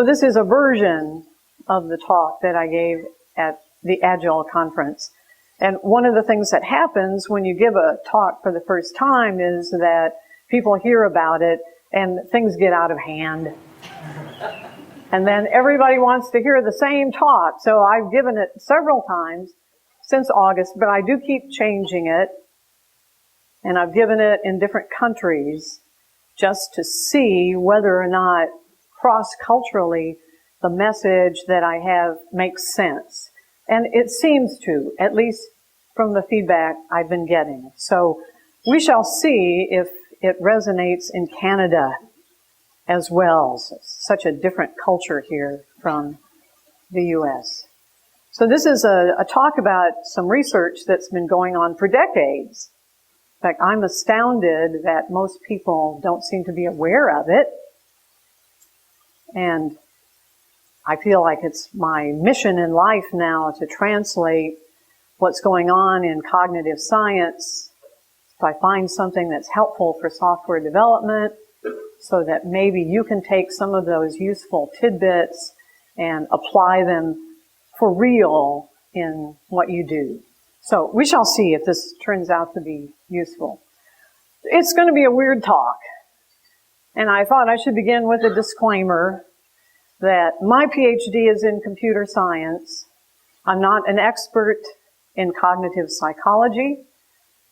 So this is a version of the talk that I gave at the Agile conference. And one of the things that happens when you give a talk for the first time is that people hear about it and things get out of hand. And then everybody wants to hear the same talk. So I've given it several times since August, but I do keep changing it. And I've given it in different countries just to see whether or not cross-culturally the message that I have makes sense. And it seems to, at least from the feedback I've been getting. So we shall see if it resonates in Canada as well. Such a different culture here from the U.S. So this is a talk about some research that's been going on for decades. In fact, I'm astounded that most people don't seem to be aware of it. And I feel like it's my mission in life now to translate what's going on in cognitive science. If I find something that's helpful for software development, so that maybe you can take some of those useful tidbits and apply them for real in what you do. So we shall see if this turns out to be useful. It's going to be a weird talk. And I thought I should begin with a disclaimer that my PhD is in computer science. I'm not an expert in cognitive psychology.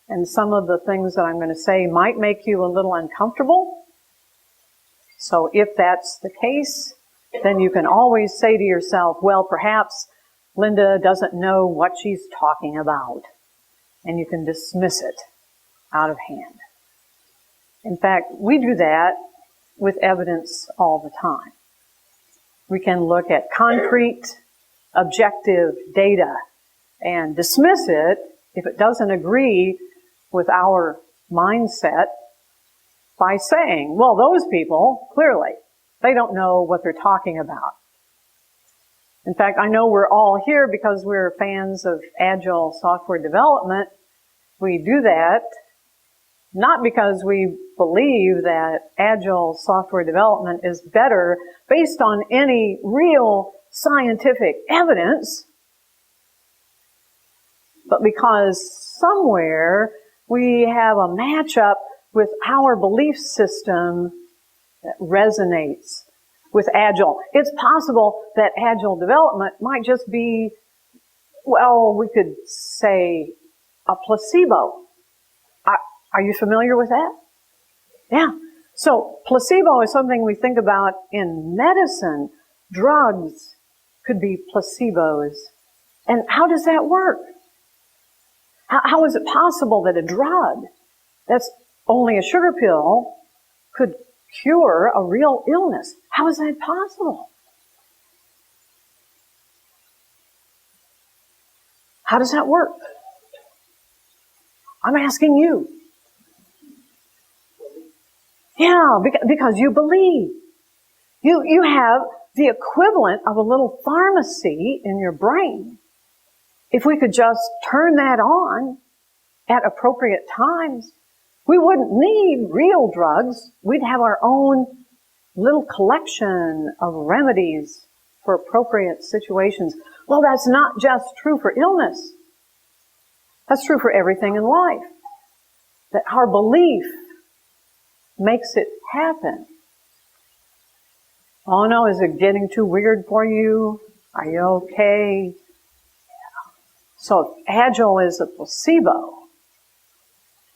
And some of the things that I'm going to say might make you a little uncomfortable. So if that's the case, then you can always say to yourself, well, perhaps Linda doesn't know what she's talking about. And you can dismiss it out of hand. In fact, we do that with evidence all the time. We can look at concrete, objective data and dismiss it if it doesn't agree with our mindset by saying, well, those people, clearly, they don't know what they're talking about. In fact, I know we're all here because we're fans of Agile software development. We do that not because we believe that Agile software development is better based on any real scientific evidence, but because somewhere we have a matchup with our belief system that resonates with Agile. It's possible that Agile development might just be, well, we could say a placebo. Are you familiar with that? Yeah. So placebo is something we think about in medicine. Drugs could be placebos. And how does that work? How is it possible that a drug that's only a sugar pill could cure a real illness? How is that possible? How does that work? I'm asking you. Yeah, because you believe. You have the equivalent of a little pharmacy in your brain. If we could just turn that on at appropriate times, we wouldn't need real drugs. We'd have our own little collection of remedies for appropriate situations. Well, that's not just true for illness. That's true for everything in life. That our belief makes it happen. Oh no, is it getting too weird for you? Are you okay? Yeah. So if Agile is a placebo,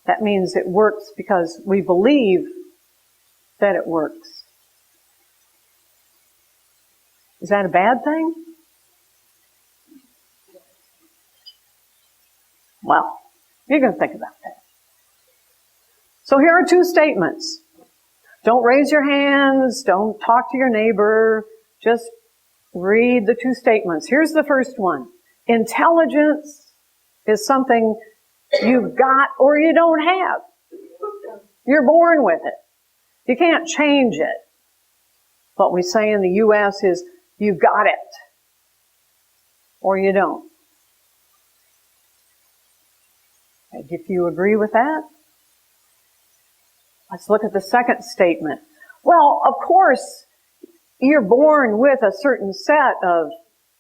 that means it works because we believe that it works. Is that a bad thing? Well, you're going to think about that. So here are two statements. Don't raise your hands. Don't talk to your neighbor. Just read the two statements. Here's the first one. Intelligence is something you've got or you don't have. You're born with it. You can't change it. What we say in the U.S. is, you got it or you don't. And if you agree with that, let's look at the second statement. Well, of course, you're born with a certain set of,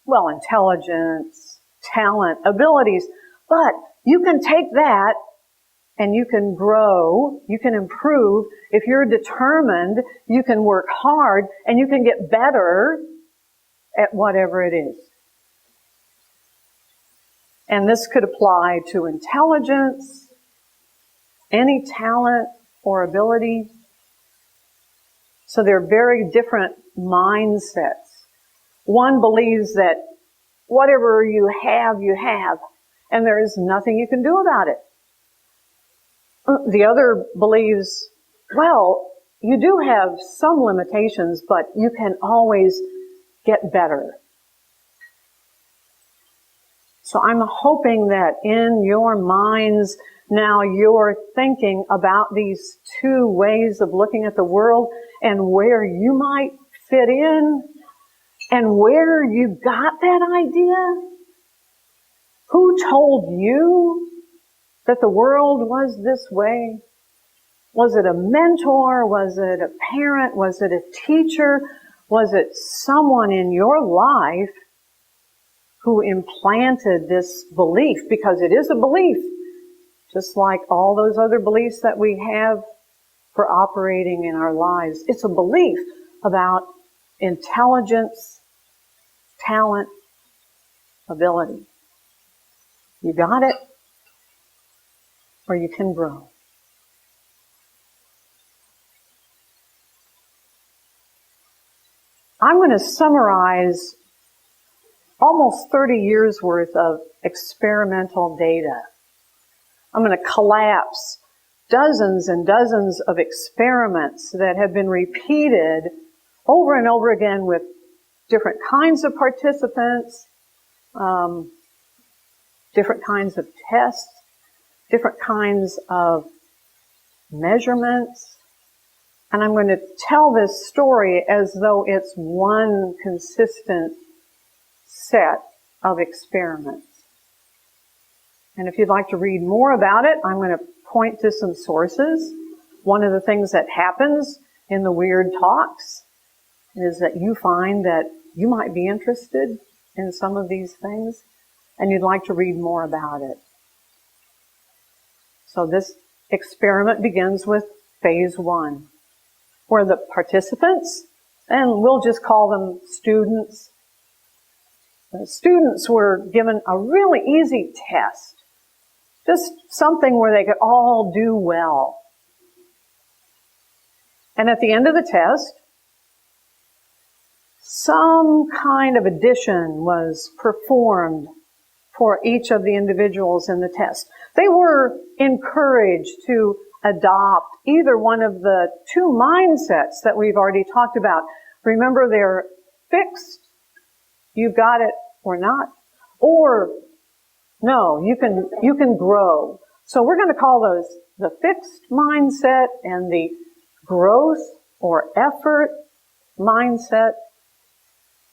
well, intelligence, talent, abilities, but you can take that and you can grow, you can improve. If you're determined, you can work hard and you can get better at whatever it is. And this could apply to intelligence, any talent or ability. So they're very different mindsets. One believes that whatever you have, and there is nothing you can do about it. The other believes, well, you do have some limitations, but you can always get better. So I'm hoping that in your minds now you're thinking about these two ways of looking at the world and where you might fit in and where you got that idea. Who told you that the world was this way? Was it a mentor? Was it a parent? Was it a teacher? Was it someone in your life who implanted this belief? Because it is a belief, just like all those other beliefs that we have for operating in our lives. It's a belief about intelligence, talent, ability. You got it, or you can grow. I'm going to summarize almost 30 years worth of experimental data. I'm going to collapse dozens and dozens of experiments that have been repeated over and over again with different kinds of participants, different kinds of tests, different kinds of measurements. And I'm going to tell this story as though it's one consistent set of experiments. And if you'd like to read more about it, I'm going to point to some sources. One of the things that happens in the Weird Talks is that you find that you might be interested in some of these things and you'd like to read more about it. So this experiment begins with phase 1, where the participants, and we'll just call them students, the students were given a really easy test. Just something where they could all do well. And at the end of the test, some kind of addition was performed for each of the individuals in the test. They were encouraged to adopt either one of the two mindsets that we've already talked about. Remember, they're fixed, you got it or not, or no, you can grow. So we're going to call those the fixed mindset and the growth or effort mindset.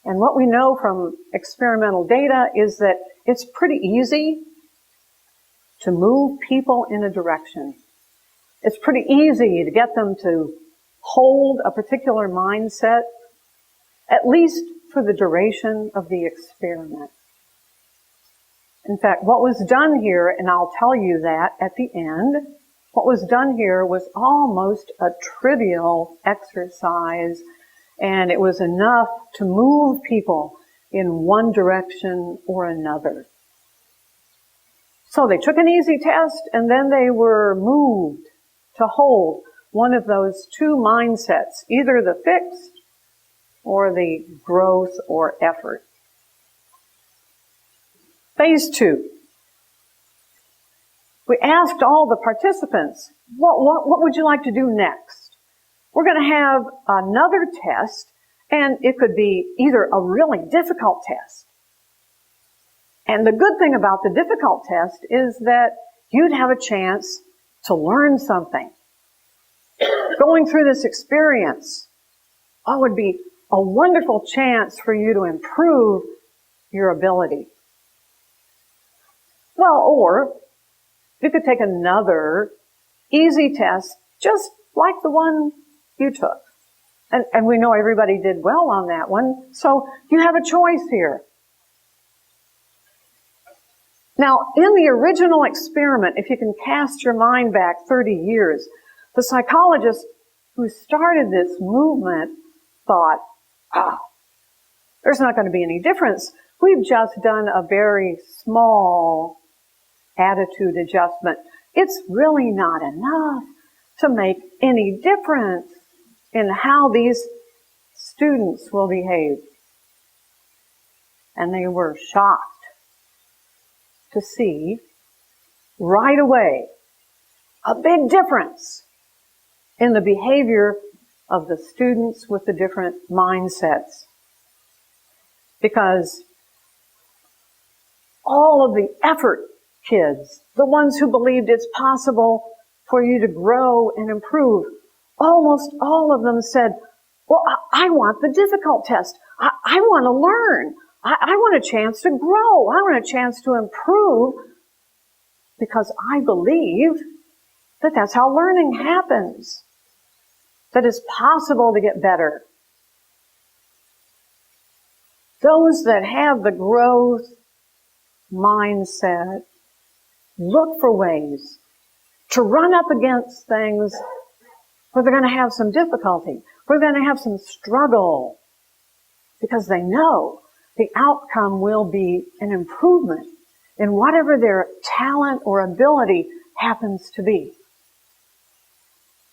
And what we know from experimental data is that it's pretty easy to move people in a direction. It's pretty easy to get them to hold a particular mindset, at least for the duration of the experiment. In fact, what was done here, and I'll tell you that at the end, what was done here was almost a trivial exercise, and it was enough to move people in one direction or another. So they took an easy test, and then they were moved to hold one of those two mindsets, either the fixed or the growth or effort. Phase 2. We asked all the participants, what would you like to do next? We're going to have another test, and it could be either a really difficult test. And the good thing about the difficult test is that you'd have a chance to learn something. Going through this experience, would be a wonderful chance for you to improve your ability. Well, or you could take another easy test just like the one you took. And we know everybody did well on that one. So you have a choice here. Now, in the original experiment, if you can cast your mind back 30 years, the psychologist who started this movement thought, oh, there's not going to be any difference. We've just done a very small attitude adjustment. It's really not enough to make any difference in how these students will behave. And they were shocked to see right away a big difference in the behavior of the students with the different mindsets. Because all of the effort kids, the ones who believed it's possible for you to grow and improve, almost all of them said, well, I want the difficult test. I want to learn. I want a chance to grow. I want a chance to improve because I believe that that's how learning happens, that it's possible to get better. Those that have the growth mindset look for ways to run up against things where they're going to have some difficulty, where they're going to have some struggle, because they know the outcome will be an improvement in whatever their talent or ability happens to be.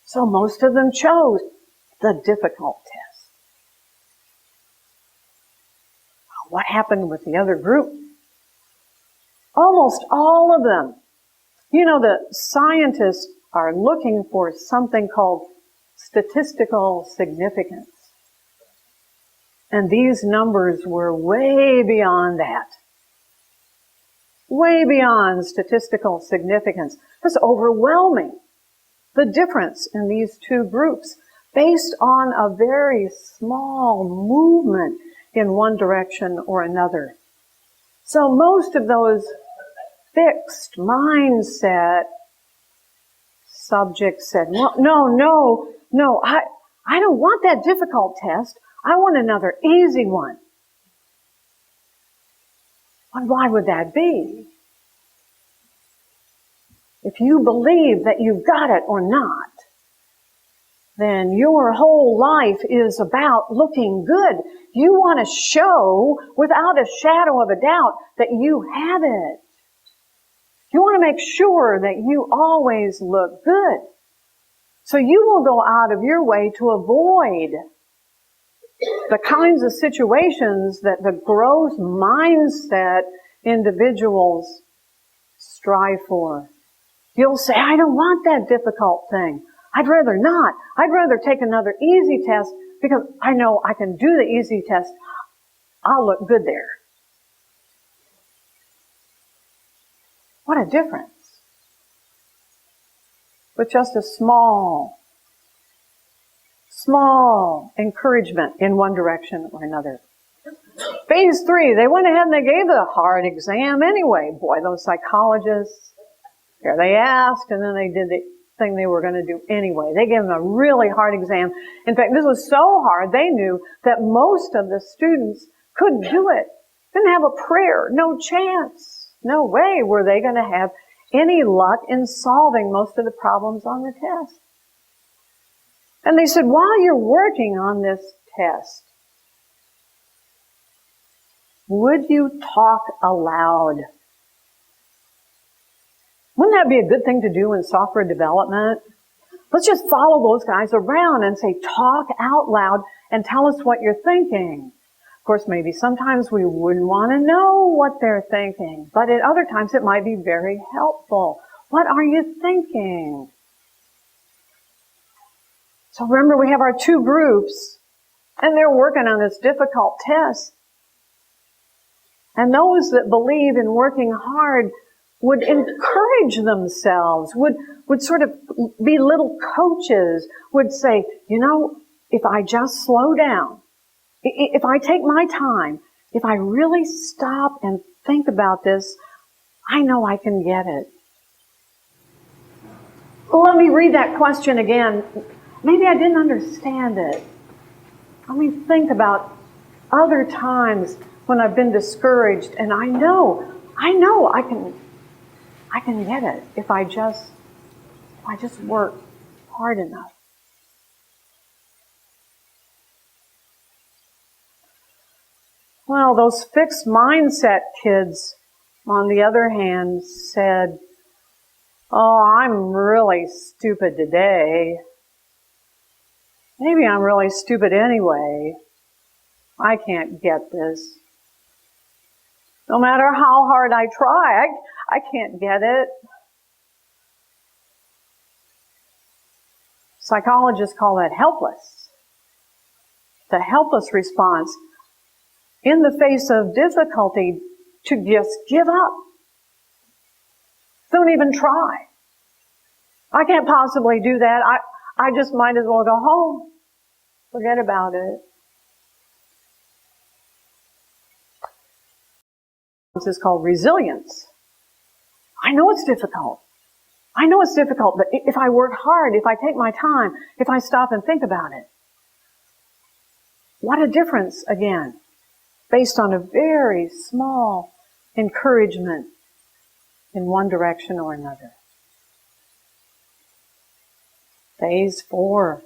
So most of them chose the difficult test. What happened with the other group? Almost all of them. You know, the scientists are looking for something called statistical significance. And these numbers were way beyond that. Way beyond statistical significance. It's overwhelming, the difference in these two groups, based on a very small movement in one direction or another. So most of those fixed mindset subjects said, well, no, I don't want that difficult test. I want another easy one. And why would that be? If you believe that you've got it or not, then your whole life is about looking good. You want to show without a shadow of a doubt that you have it. You want to make sure that you always look good. So you will go out of your way to avoid the kinds of situations that the growth mindset individuals strive for. You'll say, I don't want that difficult thing. I'd rather not. I'd rather take another easy test because I know I can do the easy test. I'll look good there. What a difference. With just a small encouragement in one direction or another. Phase 3, they went ahead and they gave the hard exam anyway. Boy, those psychologists, here they asked and then they did the thing they were going to do anyway. They gave them a really hard exam. In fact, this was so hard, they knew that most of the students couldn't do it. Didn't have a prayer, no chance. No way were they going to have any luck in solving most of the problems on the test. And they said, while you're working on this test, would you talk aloud? Wouldn't that be a good thing to do in software development? Let's just follow those guys around and say, talk out loud and tell us what you're thinking. Of course, maybe sometimes we wouldn't want to know what they're thinking, but at other times it might be very helpful. What are you thinking? So remember, we have our two groups, and they're working on this difficult test. And those that believe in working hard would encourage themselves, would sort of be little coaches, would say, you know, if I just slow down, if I take my time, if I really stop and think about this, I know I can get it. Well, let me read that question again. Maybe I didn't understand it. Let me think about other times when I've been discouraged, and I know I can get it if I just work hard enough. Well, those fixed mindset kids, on the other hand, said, "Oh, I'm really stupid today. Maybe I'm really stupid anyway. I can't get this. No matter how hard I try, I can't get it." Psychologists call that helpless. The helpless response in the face of difficulty to just give up. Don't even try. I can't possibly do that. I just might as well go home. Forget about it. This is called resilience. I know it's difficult. But if I work hard, if I take my time, if I stop and think about it, what a difference, again, based on a very small encouragement in one direction or another. Phase 4.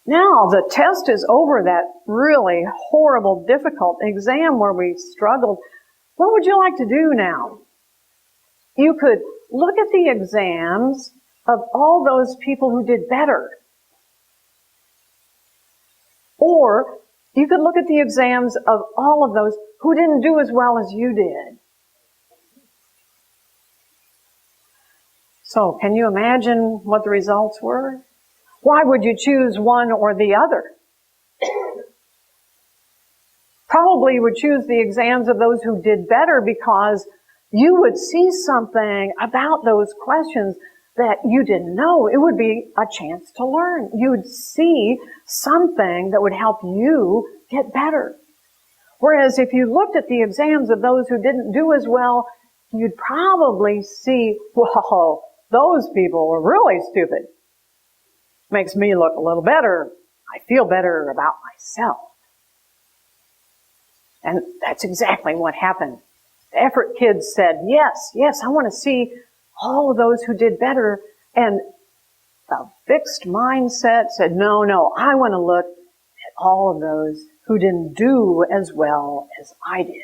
Now the test is over, that really horrible, difficult exam where we struggled. What would you like to do now? You could look at the exams of all those people who did better. Or you could look at the exams of all of those who didn't do as well as you did. So, can you imagine what the results were? Why would you choose one or the other? Probably you would choose the exams of those who did better because you would see something about those questions that you didn't know. It would be a chance to learn. You would see something that would help you get better. Whereas if you looked at the exams of those who didn't do as well, you'd probably see, whoa, those people are really stupid. Makes me look a little better. I feel better about myself. And that's exactly what happened. The effort kids said, yes, I want to see all of those who did better. And the fixed mindset said, no, I want to look at all of those who didn't do as well as I did.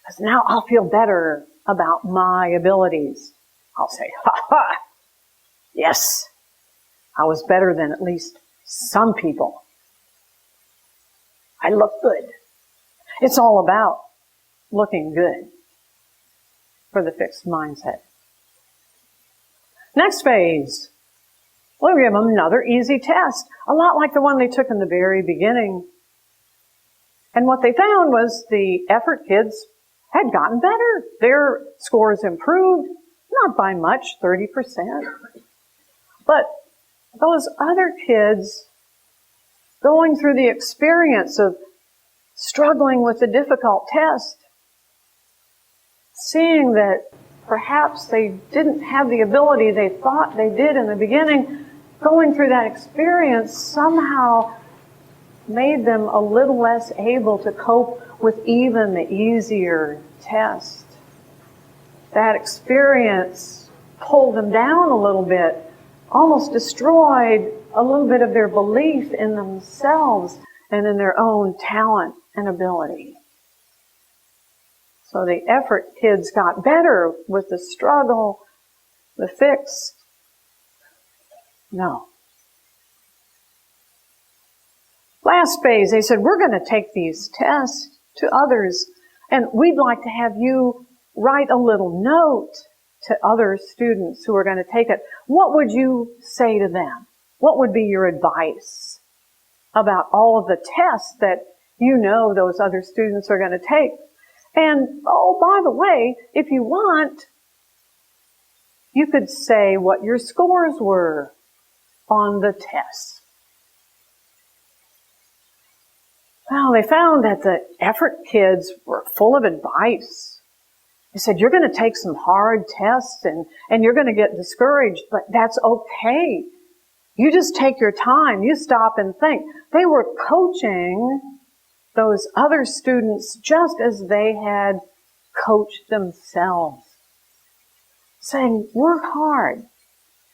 Because now I'll feel better about my abilities. I'll say, yes, I was better than at least some people. I look good. It's all about looking good for the fixed mindset. Next phase. We'll give them another easy test, a lot like the one they took in the very beginning. And what they found was the effort kids had gotten better. Their scores improved, not by much, 30%. But those other kids going through the experience of struggling with the difficult test, seeing that perhaps they didn't have the ability they thought they did in the beginning, going through that experience somehow made them a little less able to cope with even the easier test. That experience pulled them down a little bit, almost destroyed a little bit of their belief in themselves and in their own talent and ability. So the effort kids got better with the struggle. The fixed, no. Last phase, they said, we're going to take these tests to others, and we'd like to have you write a little note to other students who are going to take it. What would you say to them? What would be your advice about all of the tests that you know those other students are going to take? And, oh, by the way, if you want, you could say what your scores were on the test. Well, they found that the effort kids were full of advice. They said, you're going to take some hard tests and you're going to get discouraged, but that's okay. You just take your time. You stop and think. They were coaching those other students just as they had coached themselves. Saying, work hard.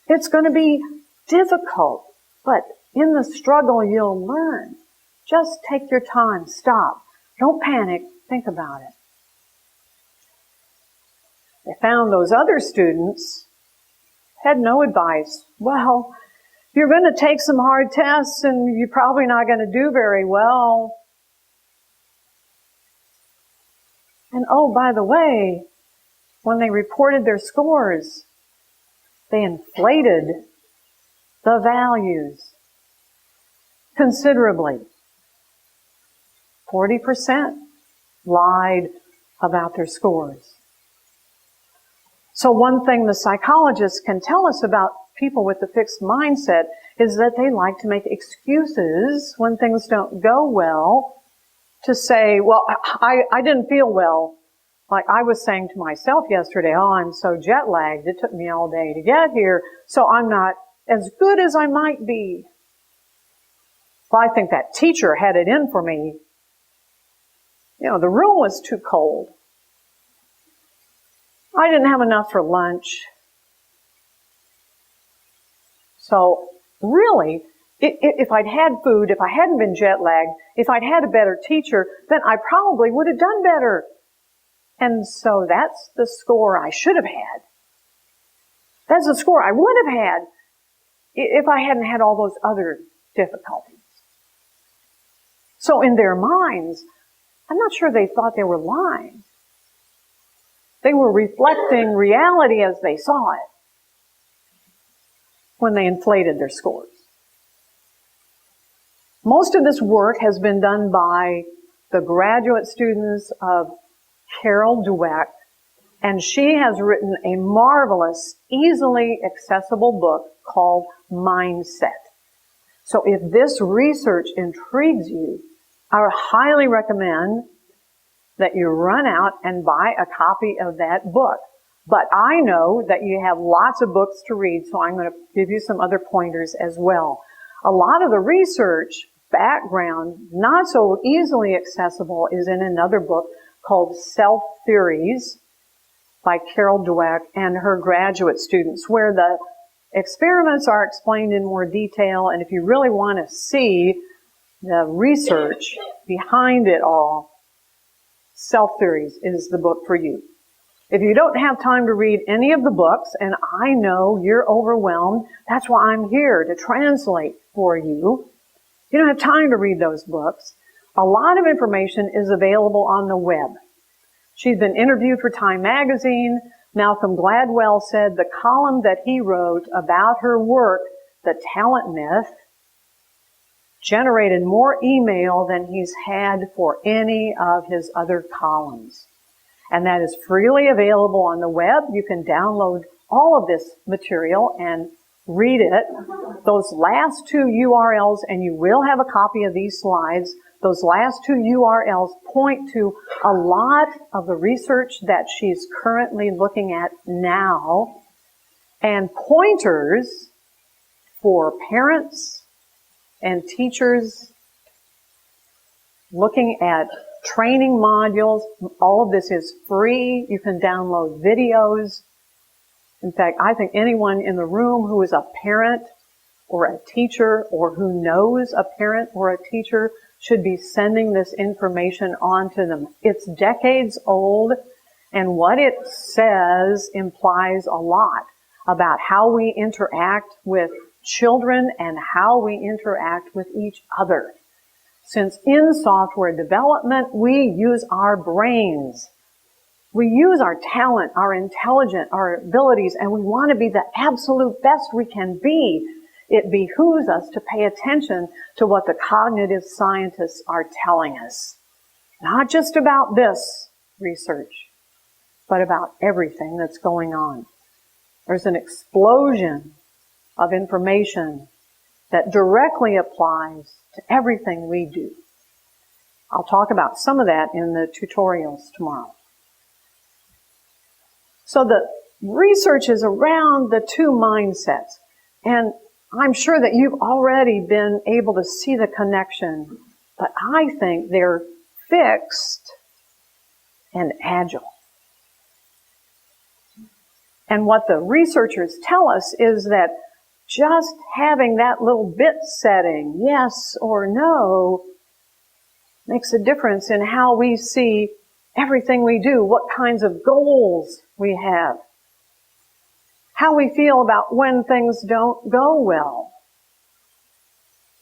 It's going to be difficult, but in the struggle you'll learn. Just take your time. Stop. Don't panic. Think about it. They found those other students had no advice. Well, you're going to take some hard tests and you're probably not going to do very well. And oh, by the way, when they reported their scores, they inflated the values considerably. 40% lied about their scores. So one thing the psychologists can tell us about people with the fixed mindset is that they like to make excuses when things don't go well to say, well, I didn't feel well. Like I was saying to myself yesterday, oh, I'm so jet lagged. It took me all day to get here, so I'm not as good as I might be. Well, I think that teacher had it in for me. You know, the room was too cold. I didn't have enough for lunch. So really, if I'd had food, if I hadn't been jet lagged, if I'd had a better teacher, then I probably would have done better. And so that's the score I should have had. That's the score I would have had if I hadn't had all those other difficulties. So in their minds, I'm not sure they thought they were lying. They were reflecting reality as they saw it when they inflated their scores. Most of this work has been done by the graduate students of Carol Dweck, and she has written a marvelous, easily accessible book called Mindset. So if this research intrigues you, I would highly recommend that you run out and buy a copy of that book. But I know that you have lots of books to read, so I'm going to give you some other pointers as well. A lot of the research background, not so easily accessible, is in another book called Self Theories by Carol Dweck and her graduate students, where the experiments are explained in more detail. And if you really want to see the research behind it all, Self Theories is the book for you. If you don't have time to read any of the books, and I know you're overwhelmed, that's why I'm here to translate for you. You don't have time to read those books. A lot of information is available on the web. She's been interviewed for Time magazine. Malcolm Gladwell said the column that he wrote about her work, The Talent Myth, generated more email than he's had for any of his other columns. And that is freely available on the web. You can download all of this material and read it. Those last two URLs, and you will have a copy of these slides, those last two URLs point to a lot of the research that she's currently looking at now, and pointers for parents and teachers looking at training modules. All of this is free. You can download videos. In fact, I think anyone in the room who is a parent or a teacher or who knows a parent or a teacher should be sending this information on to them. It's decades old, and what it says implies a lot about how we interact with children and how we interact with each other. Since in software development, we use our brains. We use our talent, our intelligence, our abilities, and we want to be the absolute best we can be. It behooves us to pay attention to what the cognitive scientists are telling us. Not just about this research, but about everything that's going on. There's an explosion of information that directly applies to everything we do. I'll talk about some of that in the tutorials tomorrow. So the research is around the two mindsets. And I'm sure that you've already been able to see the connection, but I think they're fixed and agile. And what the researchers tell us is that just having that little bit setting, yes or no, makes a difference in how we see everything we do, what kinds of goals we have, how we feel about when things don't go well,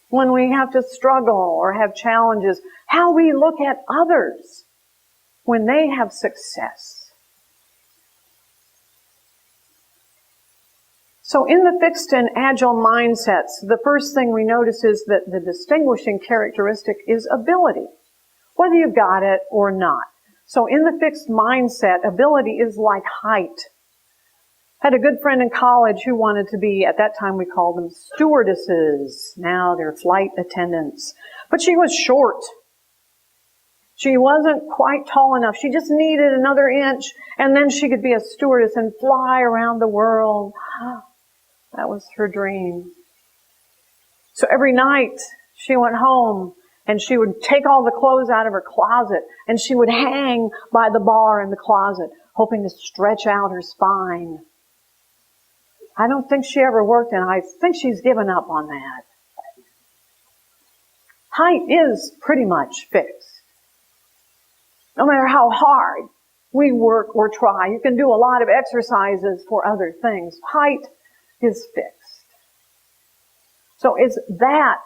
when we have to struggle or have challenges, how we look at others when they have success. So in the fixed and agile mindsets, the first thing we notice is that the distinguishing characteristic is ability, whether you got it or not. So in the fixed mindset, ability is like height. I had a good friend in college who wanted to be, at that time we called them stewardesses. Now they're flight attendants. But she was short. She wasn't quite tall enough. She just needed another inch, and then she could be a stewardess and fly around the world. That was her dream. So every night she went home and she would take all the clothes out of her closet and she would hang by the bar in the closet, hoping to stretch out her spine. I don't think she ever worked, and I think she's given up on that. Height is pretty much fixed. No matter how hard we work or try, you can do a lot of exercises for other things. Height is fixed. So it's that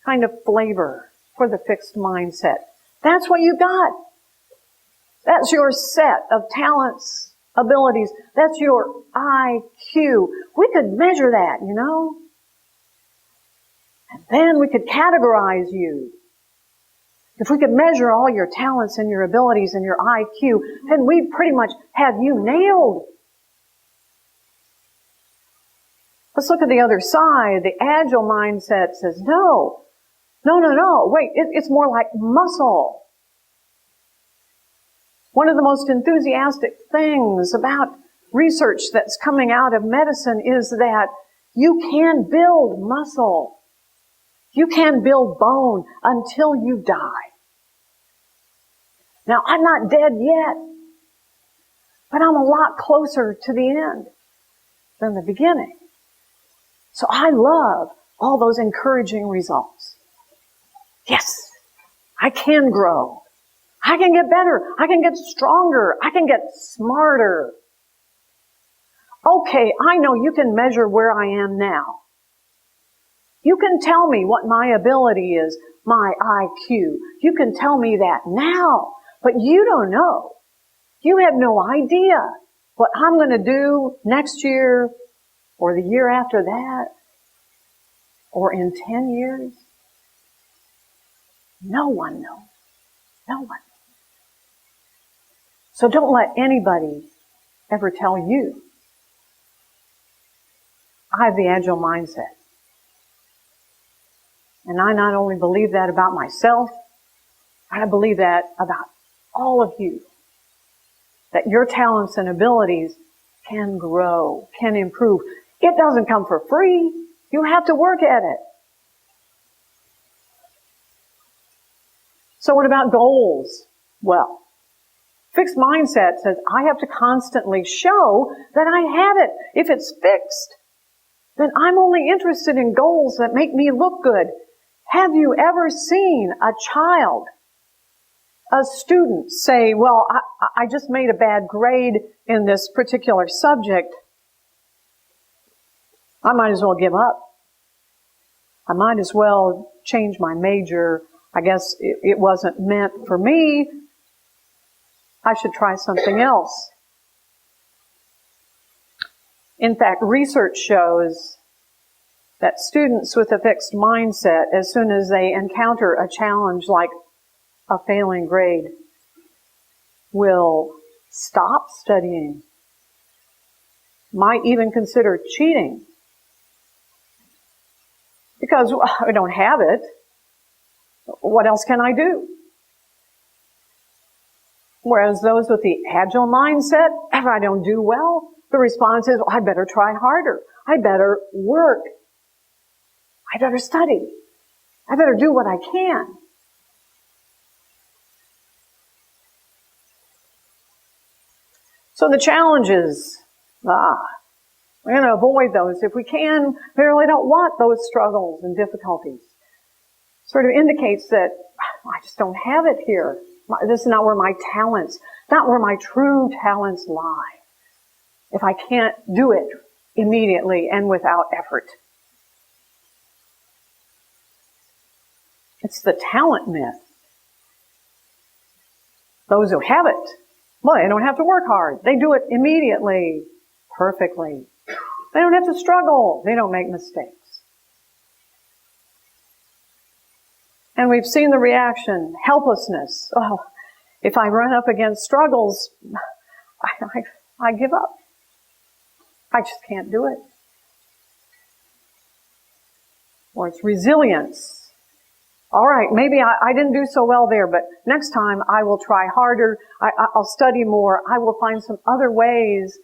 kind of flavor for the fixed mindset. That's what you got. That's your set of talents, abilities. That's your IQ. We could measure that, you know. And then we could categorize you. If we could measure all your talents and your abilities and your IQ, then we'd pretty much have you nailed. Let's look at the other side. The agile mindset says, no, wait, it's more like muscle. One of the most enthusiastic things about research that's coming out of medicine is that you can build muscle. You can build bone until you die. Now, I'm not dead yet, but I'm a lot closer to the end than the beginning. So I love all those encouraging results. Yes, I can grow. I can get better. I can get stronger. I can get smarter. Okay, I know you can measure where I am now. You can tell me what my ability is, my IQ. You can tell me that now, but you don't know. You have no idea what I'm going to do next year or the year after that or in 10 years. No one knows. No one. So don't let anybody ever tell you. I have the agile mindset. And I not only believe that about myself, I believe that about all of you. That your talents and abilities can grow, can improve. It doesn't come for free. You have to work at it. So what about goals? Well, fixed mindset says I have to constantly show that I have it. If it's fixed, then I'm only interested in goals that make me look good. Have you ever seen a child, a student say, well, I just made a bad grade in this particular subject. I might as well give up. I might as well change my major. I guess it wasn't meant for me. I should try something else. In fact, research shows that students with a fixed mindset, as soon as they encounter a challenge like a failing grade, will stop studying, might even consider cheating. Because I don't have it. What else can I do? Whereas those with the agile mindset, if I don't do well, the response is, well, I better try harder. I better work. I better study. I better do what I can. So the challenges, we're going to avoid those. If we can, we really don't want those struggles and difficulties. Sort of indicates that I just don't have it here. This is not where my talents, not where my true talents lie. If I can't do it immediately and without effort. It's the talent myth. Those who have it, well, they don't have to work hard. They do it immediately, perfectly. They don't have to struggle. They don't make mistakes. And we've seen the reaction, helplessness. Oh, if I run up against struggles, I give up. I just can't do it. Or it's resilience. All right, maybe I didn't do so well there, but next time I will try harder. I'll study more. I will find some other ways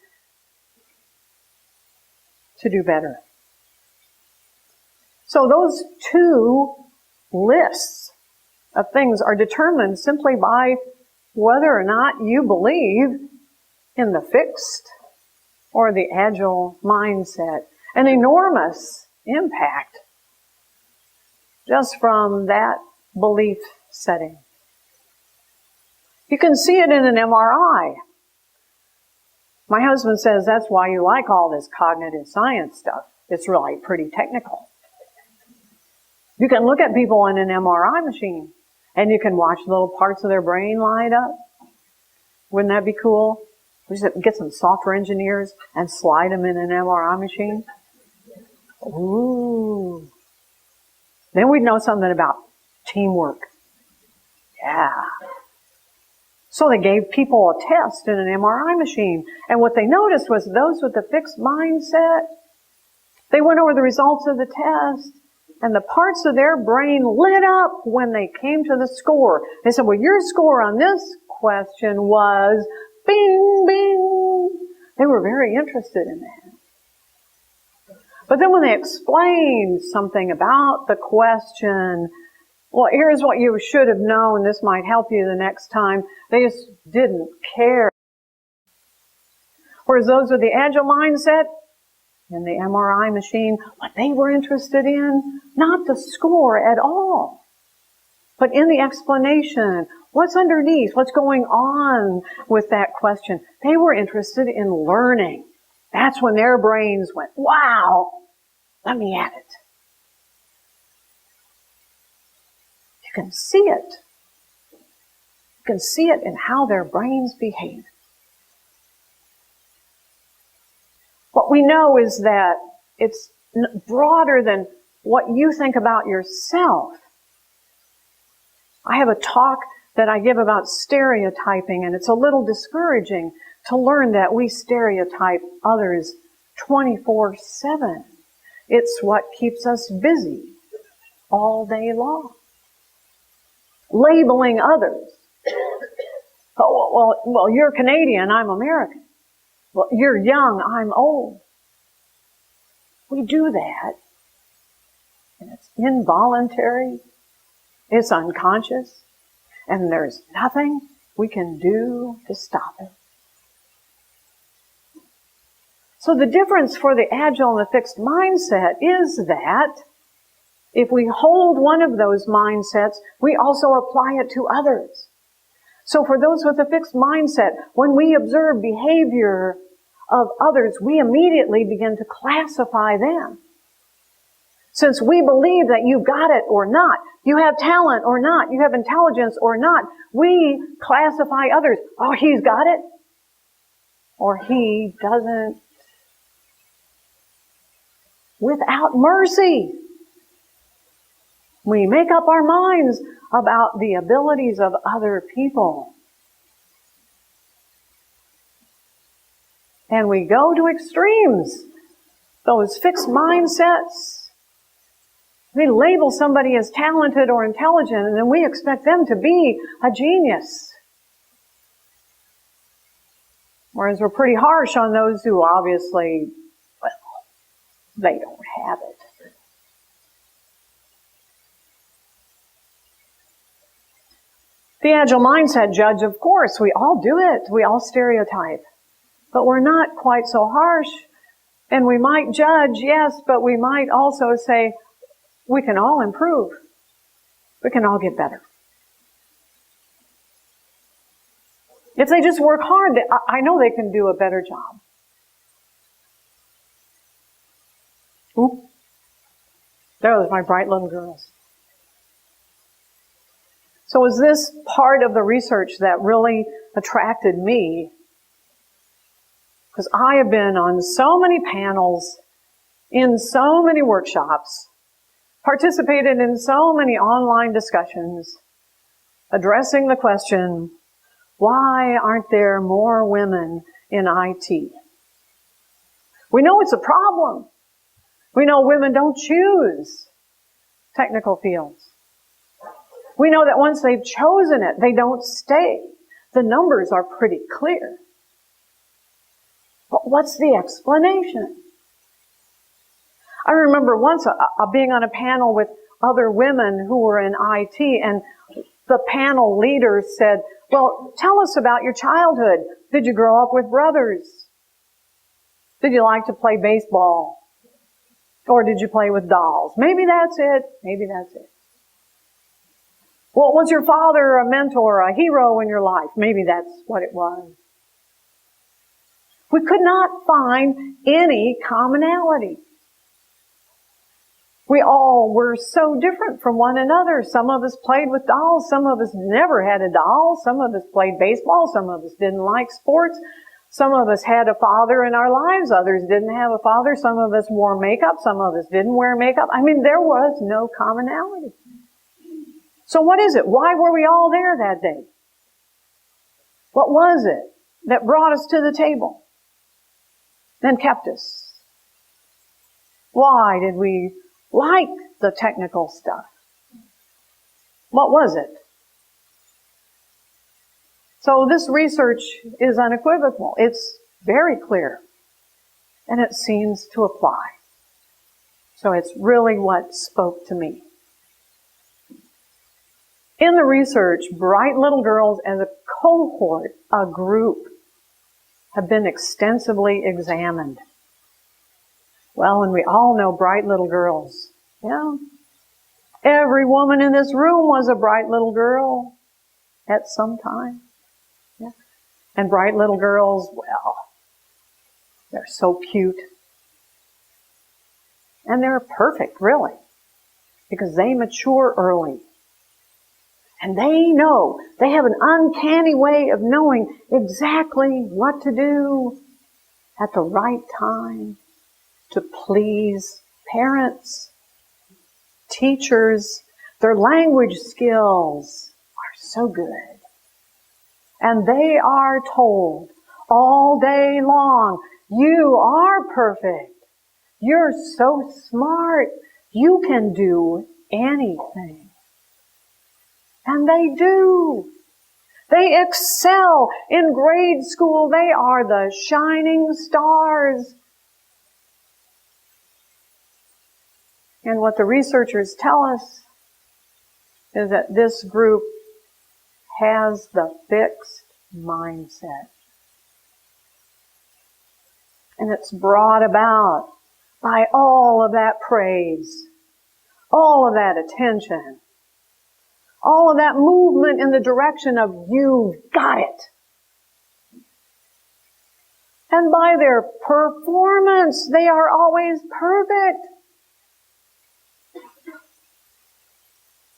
to do better. So those two lists of things are determined simply by whether or not you believe in the fixed or the agile mindset. An enormous impact just from that belief setting. You can see it in an MRI. My husband says that's why you like all this cognitive science stuff. It's really pretty technical. You can look at people in an MRI machine and you can watch little parts of their brain light up. Wouldn't that be cool? We just get some software engineers and slide them in an MRI machine. Ooh. Then we'd know something about teamwork. Yeah. So they gave people a test in an MRI machine. And what they noticed was those with the fixed mindset, they went over the results of the test, and the parts of their brain lit up when they came to the score. They said, well, your score on this question was bing, bing. They were very interested in that. But then when they explained something about the question, well, here's what you should have known, this might help you the next time, they just didn't care. Whereas those with the agile mindset, in the MRI machine, what they were interested in, not the score at all, but in the explanation. What's underneath? What's going on with that question? They were interested in learning. That's when their brains went, wow, let me at it. You can see it. You can see it in how their brains behave. What we know is that it's broader than what you think about yourself. I have a talk that I give about stereotyping, and it's a little discouraging to learn that we stereotype others 24/7. It's what keeps us busy all day long. Labeling others. Oh, well, you're Canadian, I'm American. Well, you're young, I'm old. We do that. And it's involuntary. It's unconscious. And there's nothing we can do to stop it. So the difference for the agile and the fixed mindset is that if we hold one of those mindsets, we also apply it to others. So for those with a fixed mindset, when we observe behavior of others, we immediately begin to classify them. Since we believe that you got it or not, you have talent or not, you have intelligence or not, we classify others. Oh, he's got it, or he doesn't. Without mercy. We make up our minds about the abilities of other people. And we go to extremes. Those fixed mindsets. We label somebody as talented or intelligent, and then we expect them to be a genius. Whereas we're pretty harsh on those who obviously, well, they don't have it. The Agile mindset judge, of course, we all do it. We all stereotype. But we're not quite so harsh. And we might judge, yes, but we might also say, we can all improve. We can all get better. If they just work hard, I know they can do a better job. Oop. Those are my bright little girls. So was this part of the research that really attracted me? Because I have been on so many panels, in so many workshops, participated in so many online discussions, addressing the question, why aren't there more women in IT? We know it's a problem. We know women don't choose technical fields. We know that once they've chosen it, they don't stay. The numbers are pretty clear. But what's the explanation? I remember once being on a panel with other women who were in IT, and the panel leader said, well, tell us about your childhood. Did you grow up with brothers? Did you like to play baseball? Or did you play with dolls? Maybe that's it. Maybe that's it. Well, was your father a mentor, a hero in your life? Maybe that's what it was. We could not find any commonality. We all were so different from one another. Some of us played with dolls. Some of us never had a doll. Some of us played baseball. Some of us didn't like sports. Some of us had a father in our lives. Others didn't have a father. Some of us wore makeup. Some of us didn't wear makeup. I mean, there was no commonality. So what is it? Why were we all there that day? What was it that brought us to the table and kept us? Why did we like the technical stuff? What was it? So this research is unequivocal. It's very clear. And it seems to apply. So it's really what spoke to me. In the research, bright little girls as a cohort, a group, have been extensively examined. Well, and we all know bright little girls. Yeah. Every woman in this room was a bright little girl at some time. Yeah. And bright little girls, well, they're so cute. And they're perfect, really, because they mature early. And they know, they have an uncanny way of knowing exactly what to do at the right time to please parents, teachers. Their language skills are so good. And they are told all day long, you are perfect. You're so smart. You can do anything. And they do. They excel. In grade school, they are the shining stars. And what the researchers tell us is that this group has the fixed mindset. And it's brought about by all of that praise, all of that attention, all of that movement in the direction of you've got it. And by their performance, they are always perfect.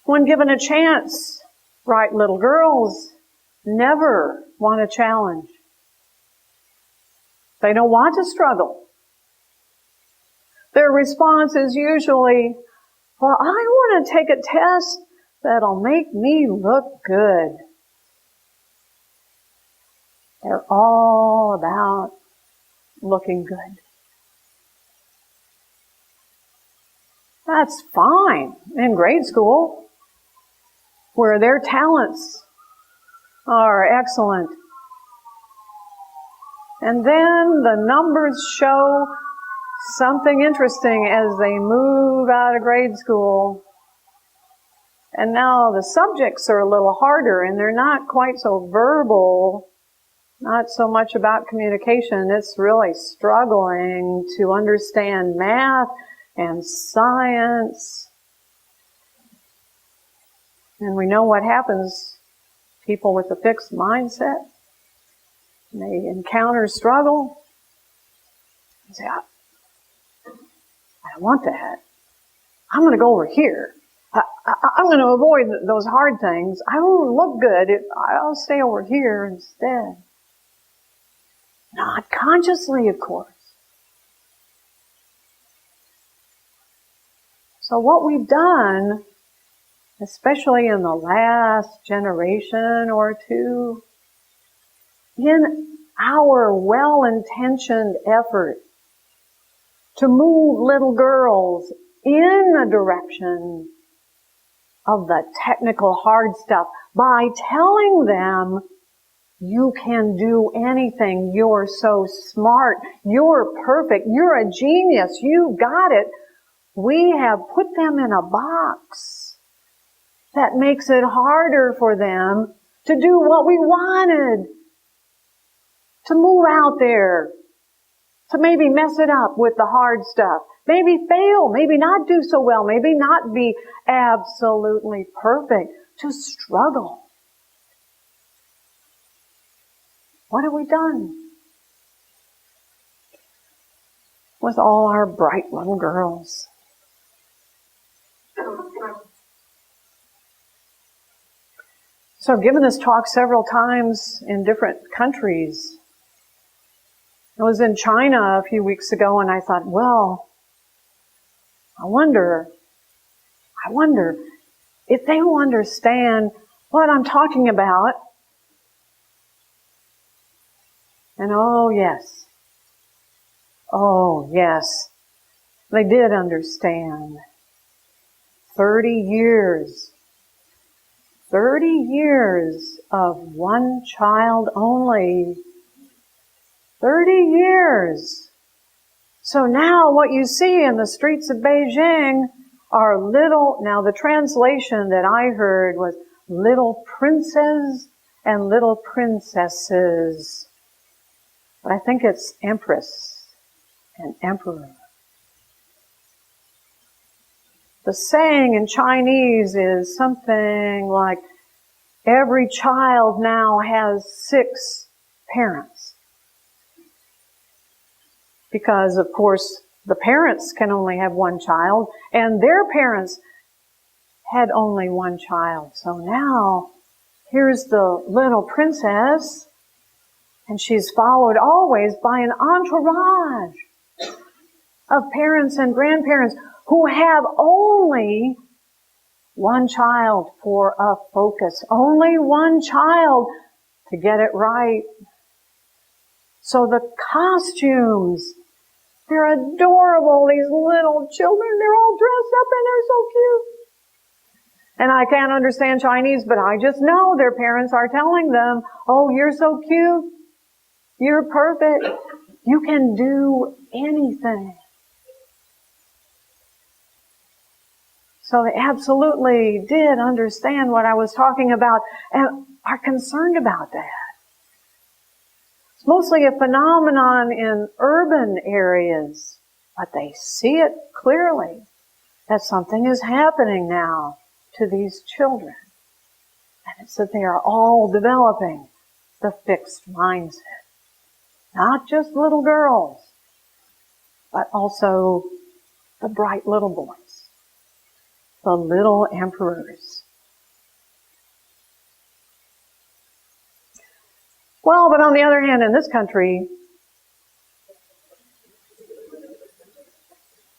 When given a chance, bright little girls never want a challenge. They don't want to struggle. Their response is usually, well, I want to take a test that'll make me look good. They're all about looking good. That's fine in grade school, where their talents are excellent. And then the numbers show something interesting as they move out of grade school And now the subjects are a little harder, and they're not quite so verbal, not so much about communication. It's really struggling to understand math and science. And we know what happens. People with a fixed mindset, they encounter struggle. They say, I don't want that. I'm going to go over here. I'm going to avoid those hard things. I won't look good. I'll stay over here instead. Not consciously, of course. So what we've done, especially in the last generation or two, in our well-intentioned effort to move little girls in the direction of the technical hard stuff by telling them, you can do anything, you're so smart, you're perfect, you're a genius, you got it. We have put them in a box that makes it harder for them to do what we wanted, to move out there, to maybe mess it up with the hard stuff, maybe fail, maybe not do so well, maybe not be absolutely perfect, to struggle. What have we done with all our bright little girls? So I've given this talk several times in different countries. I was in China a few weeks ago and I thought, well, I wonder if they will understand what I'm talking about. And oh yes, they did understand. 30 years of one child only. 30 years. So now what you see in the streets of Beijing are now the translation that I heard was little princes and little princesses. But I think it's empress and emperor. The saying in Chinese is something like, every child now has 6 parents. Because, of course, the parents can only have one child, and their parents had only one child. So now, here's the little princess, and she's followed always by an entourage of parents and grandparents who have only one child for a focus, only one child to get it right. So the costumes, they're adorable, these little children, they're all dressed up and they're so cute. And I can't understand Chinese, but I just know their parents are telling them, oh, you're so cute, you're perfect, you can do anything. So they absolutely did understand what I was talking about and are concerned about that. It's mostly a phenomenon in urban areas, but they see it clearly that something is happening now to these children. And it's that they are all developing the fixed mindset. Not just little girls, but also the bright little boys, the little emperors. Well, but on the other hand, in this country,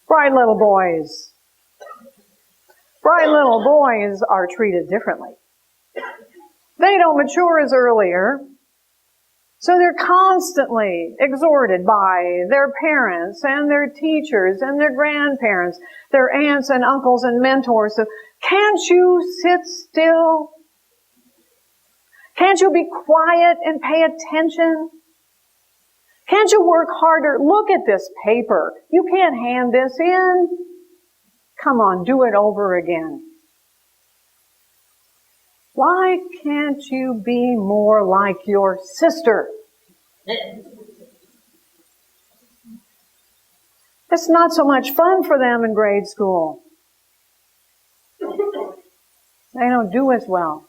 bright little boys are treated differently. They don't mature as earlier, so they're constantly exhorted by their parents and their teachers and their grandparents, their aunts and uncles and mentors. So, can't you sit still? Can't you be quiet and pay attention? Can't you work harder? Look at this paper. You can't hand this in. Come on, do it over again. Why can't you be more like your sister? It's not so much fun for them in grade school. They don't do as well.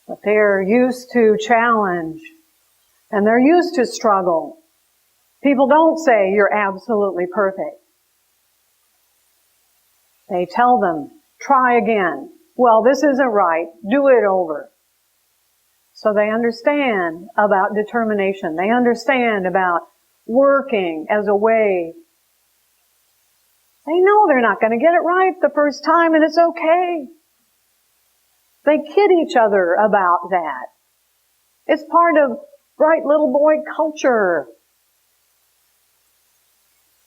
But they're used to challenge, and they're used to struggle. People don't say you're absolutely perfect. They tell them, try again. Well, this isn't right. Do it over. So they understand about determination. They understand about working as a way. They know they're not going to get it right the first time, and it's okay. They kid each other about that. It's part of bright little boy culture.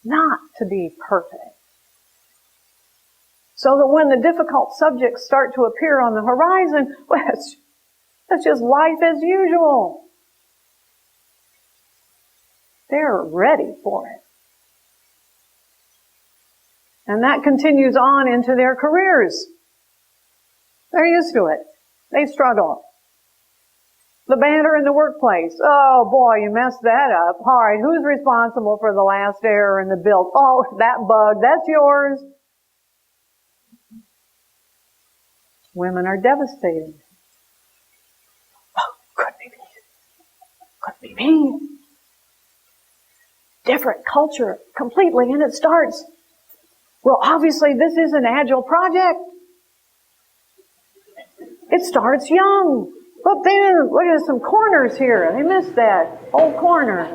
Not to be perfect. So that when the difficult subjects start to appear on the horizon, well, it's just life as usual. They're ready for it. And that continues on into their careers. They're used to it. They struggle. The banter in the workplace. Oh boy, you messed that up. All right, who's responsible for the last error in the build? Oh, that bug, that's yours. Women are devastated. Oh, couldn't be me. Couldn't be me. Different culture completely, and it starts. Well, obviously this is an Agile project. It starts young. Look there, look at some corners here. They missed that whole corner.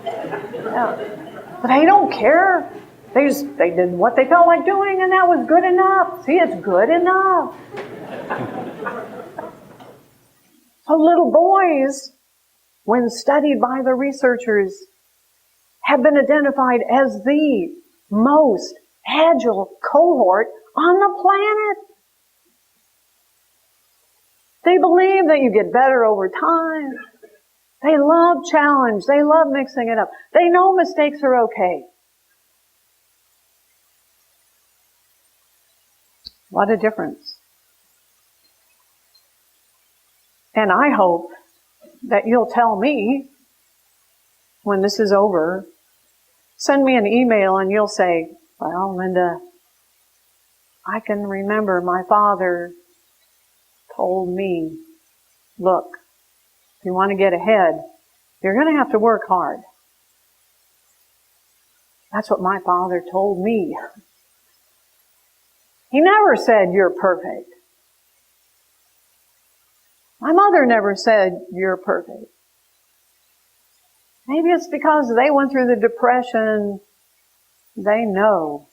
Yeah. But they don't care. They did what they felt like doing, and that was good enough. See, it's good enough. So little boys, when studied by the researchers, have been identified as the most agile cohort on the planet. They believe that you get better over time. They love challenge. They love mixing it up. They know mistakes are okay. What a difference. And I hope that you'll tell me when this is over, send me an email and you'll say, well, Linda, I can remember my father told me, look, if you want to get ahead, you're going to have to work hard. That's what my father told me. He never said you're perfect. My mother never said you're perfect. Maybe it's because they went through the Depression. They know,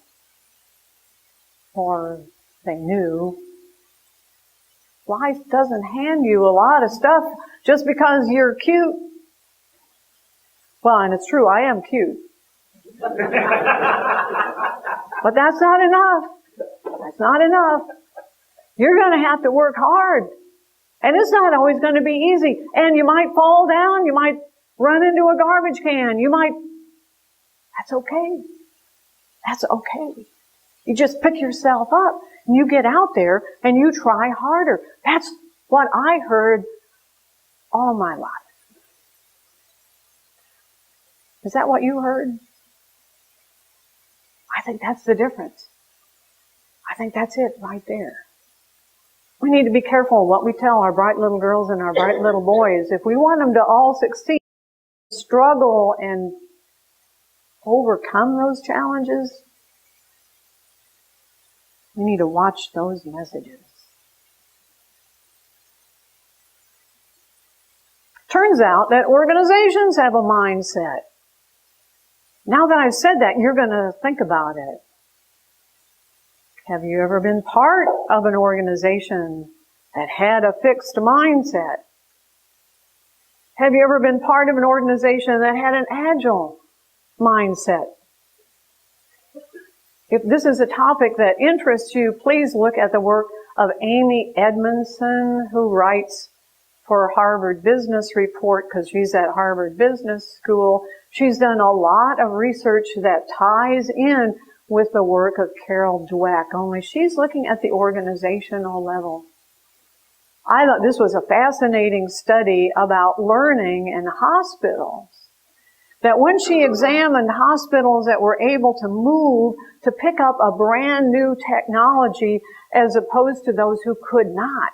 or they knew. Life doesn't hand you a lot of stuff just because you're cute. Well, and it's true, I am cute. But that's not enough. That's not enough. You're going to have to work hard. And it's not always going to be easy. And you might fall down. You might run into a garbage can. That's okay. That's okay. You just pick yourself up and you get out there and you try harder. That's what I heard all my life. Is that what you heard? I think that's the difference. I think that's it right there. We need to be careful what we tell our bright little girls and our bright little boys. If we want them to all succeed, struggle, and overcome those challenges, we need to watch those messages. Turns out that organizations have a mindset. Now that I've said that, you're going to think about it. Have you ever been part of an organization that had a fixed mindset? Have you ever been part of an organization that had an agile mindset? If this is a topic that interests you, please look at the work of Amy Edmondson, who writes for Harvard Business Report because she's at Harvard Business School. She's done a lot of research that ties in with the work of Carol Dweck, only she's looking at the organizational level. I thought this was a fascinating study about learning in hospitals. That when she examined hospitals that were able to move to pick up a brand new technology as opposed to those who could not,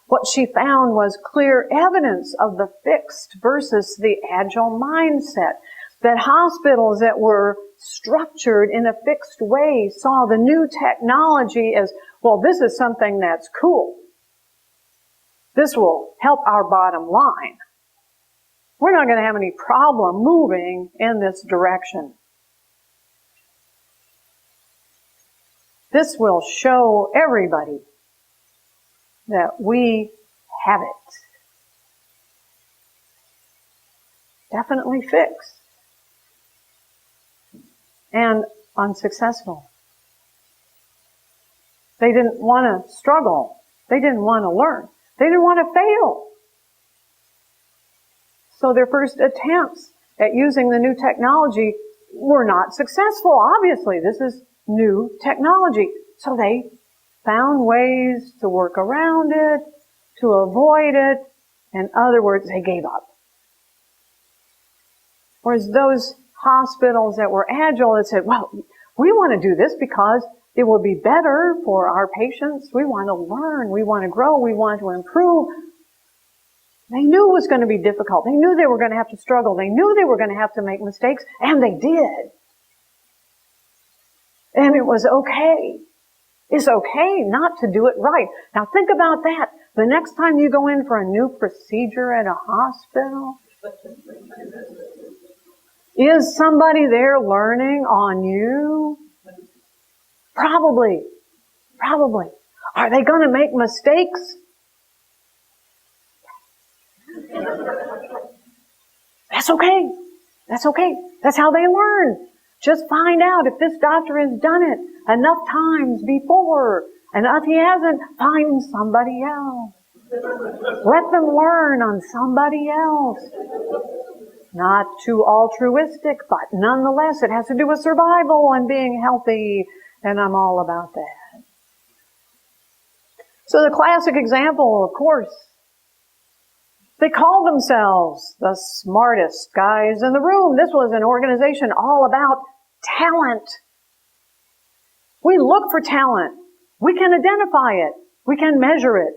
what she found was clear evidence of the fixed versus the agile mindset. That hospitals that were structured in a fixed way saw the new technology as, well, this is something that's cool. This will help our bottom line. We're not going to have any problem moving in this direction. This will show everybody that we have it. Definitely fixed. And unsuccessful. They didn't want to struggle. They didn't want to learn. They didn't want to fail. So their first attempts at using the new technology were not successful. Obviously, this is new technology. So they found ways to work around it, to avoid it. In other words, they gave up. Whereas those hospitals that were agile that said, well, we want to do this because it will be better for our patients. We want to learn. We want to grow. We want to improve. They knew it was going to be difficult. They knew they were going to have to struggle. They knew they were going to have to make mistakes, and they did. And it was okay. It's okay not to do it right. Now think about that. The next time you go in for a new procedure at a hospital, is somebody there learning on you? Probably. Are they going to make mistakes? That's okay. That's how they learn. Just find out if this doctor has done it enough times before. And if he hasn't, find somebody else. Let them learn on somebody else. Not too altruistic, but nonetheless, it has to do with survival and being healthy, and I'm all about that. So the classic example, of course, they called themselves the smartest guys in the room. This was an organization all about talent. We look for talent. We can identify it. We can measure it.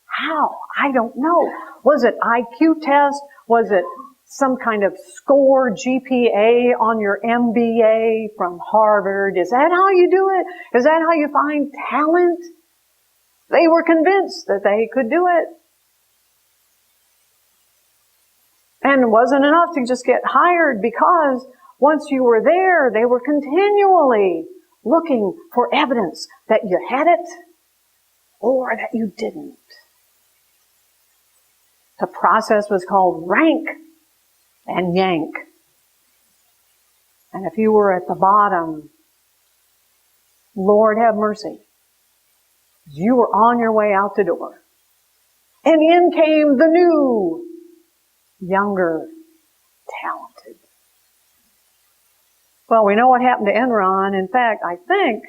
How? I don't know. Was it IQ test? Was it some kind of score GPA on your MBA from Harvard? Is that how you do it? Is that how you find talent? They were convinced that they could do it. And it wasn't enough to just get hired, because once you were there, they were continually looking for evidence that you had it or that you didn't. The process was called rank and yank. And if you were at the bottom, Lord have mercy, you were on your way out the door. And in came the new, younger, talented. Well, we know what happened to Enron. In fact, I think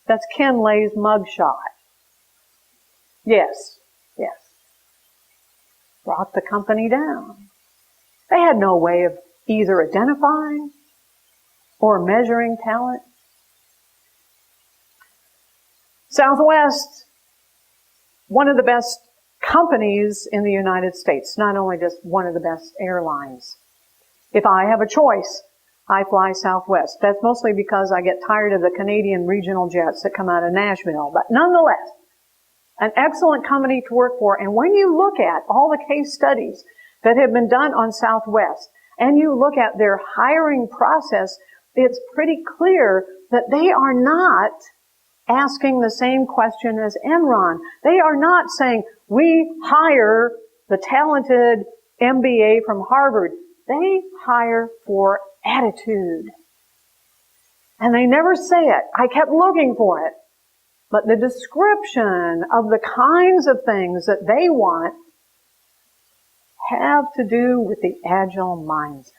that's Ken Lay's mugshot. Yes. Brought the company down. They had no way of either identifying or measuring talent. Southwest, one of the best companies in the United States, not only just one of the best airlines. If I have a choice, I fly Southwest. That's mostly because I get tired of the Canadian regional jets that come out of Nashville. But nonetheless, an excellent company to work for. And when you look at all the case studies that have been done on Southwest, and you look at their hiring process, it's pretty clear that they are not asking the same question as Enron. They are not saying, we hire the talented MBA from Harvard. They hire for attitude. And they never say it. I kept looking for it. But the description of the kinds of things that they want have to do with the agile mindset.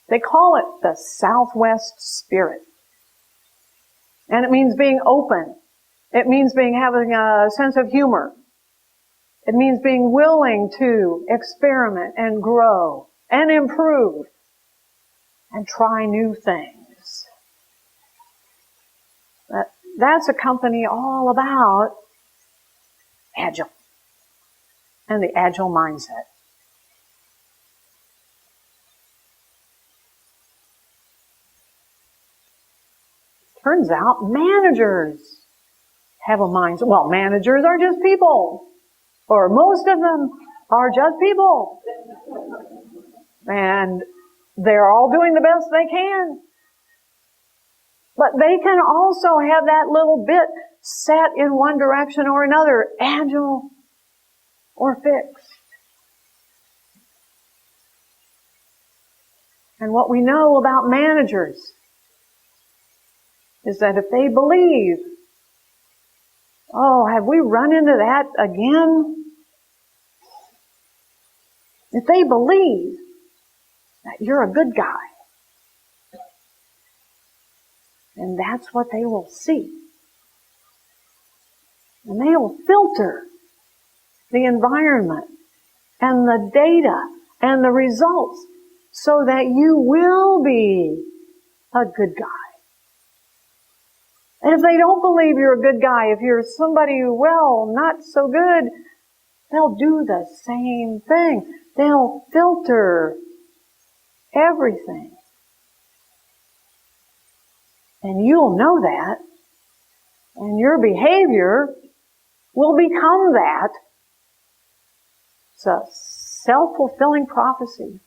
They call it the Southwest spirit. And it means being open. It means having a sense of humor. It means being willing to experiment and grow and improve and try new things. That's a company all about Agile and the Agile mindset. Turns out managers have a mindset. Well, managers are just people. Or most of them are just people. And they're all doing the best they can. But they can also have that little bit set in one direction or another, agile or fixed. And what we know about managers is that if they believe, oh, have we run into that again? If they believe that you're a good guy, and that's what they will see. And they will filter the environment and the data and the results so that you will be a good guy. And if they don't believe you're a good guy, if you're somebody who, well, not so good, they'll do the same thing. They'll filter everything. And you'll know that. And your behavior will become that. It's a self-fulfilling prophecy.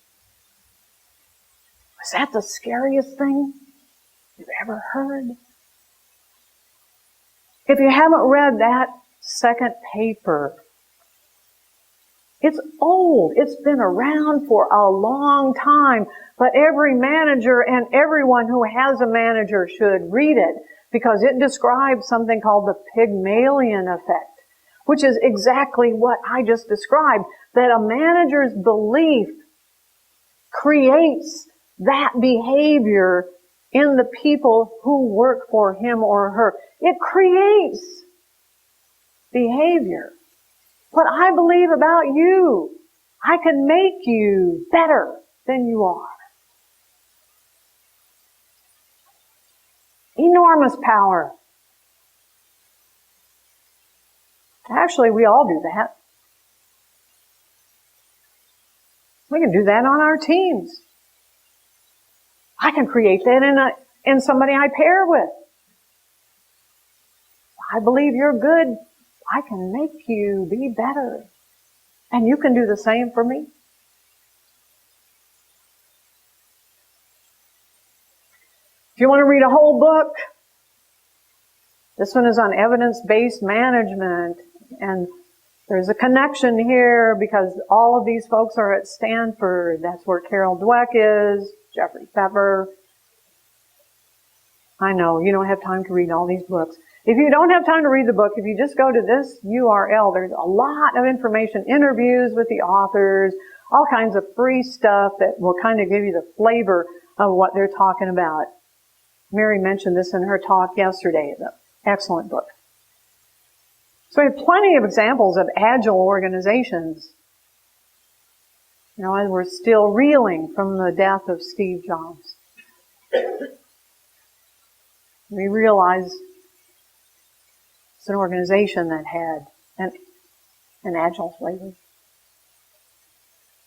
Is that the scariest thing you've ever heard? If you haven't read that second paper, it's old. It's been around for a long time. But every manager and everyone who has a manager should read it because it describes something called the Pygmalion effect, which is exactly what I just described, that a manager's belief creates that behavior in the people who work for him or her. It creates behavior. What I believe about you, I can make you better than you are. Enormous power. Actually, we all do that. We can do that on our teams. I can create that in somebody I pair with. I believe you're good. I can make you be better. And you can do the same for me. If you want to read a whole book, this one is on evidence-based management. And there's a connection here because all of these folks are at Stanford. That's where Carol Dweck is, Jeffrey Pepper. I know, you don't have time to read all these books. If you don't have time to read the book, if you just go to this URL, there's a lot of information, interviews with the authors, all kinds of free stuff that will kind of give you the flavor of what they're talking about. Mary mentioned this in her talk yesterday. It's an excellent book. So we have plenty of examples of agile organizations. You know, and we're still reeling from the death of Steve Jobs. We realize it's an organization that had an agile flavor.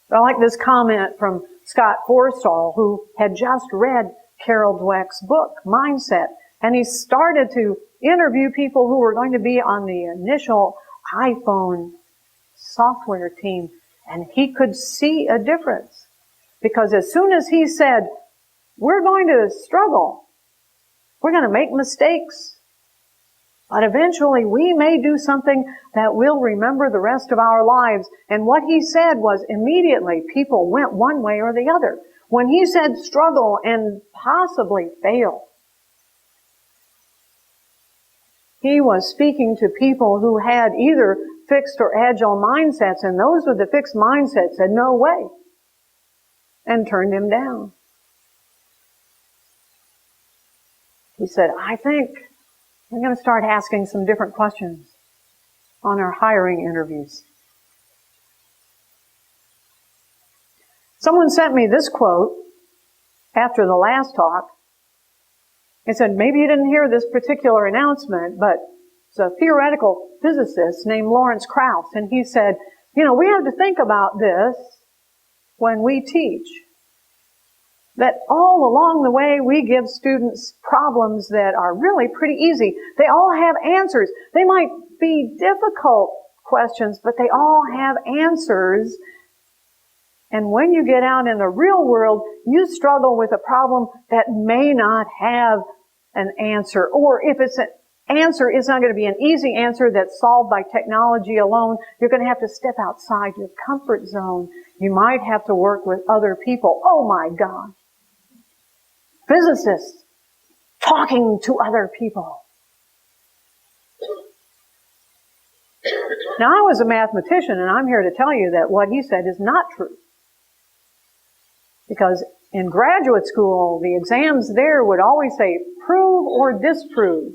But I like this comment from Scott Forstall, who had just read Carol Dweck's book, Mindset, and he started to interview people who were going to be on the initial iPhone software team, and he could see a difference. Because as soon as he said, we're going to struggle, we're going to make mistakes, but eventually we may do something that we'll remember the rest of our lives. And what he said was immediately people went one way or the other. When he said struggle and possibly fail, he was speaking to people who had either fixed or agile mindsets, and those with the fixed mindset said, no way, and turned him down. he said, I think we're going to start asking some different questions on our hiring interviews. Someone sent me this quote after the last talk. It said, maybe you didn't hear this particular announcement, but it's a theoretical physicist named Lawrence Krauss, and he said, we have to think about this when we teach. That all along the way we give students problems that are really pretty easy. They all have answers. They might be difficult questions, but they all have answers. And when you get out in the real world, you struggle with a problem that may not have an answer. Or if it's an answer, it's not going to be an easy answer that's solved by technology alone. You're going to have to step outside your comfort zone. You might have to work with other people. Oh my God. Physicists talking to other people. Now, I was a mathematician, and I'm here to tell you that what he said is not true. Because in graduate school, the exams there would always say, prove or disprove.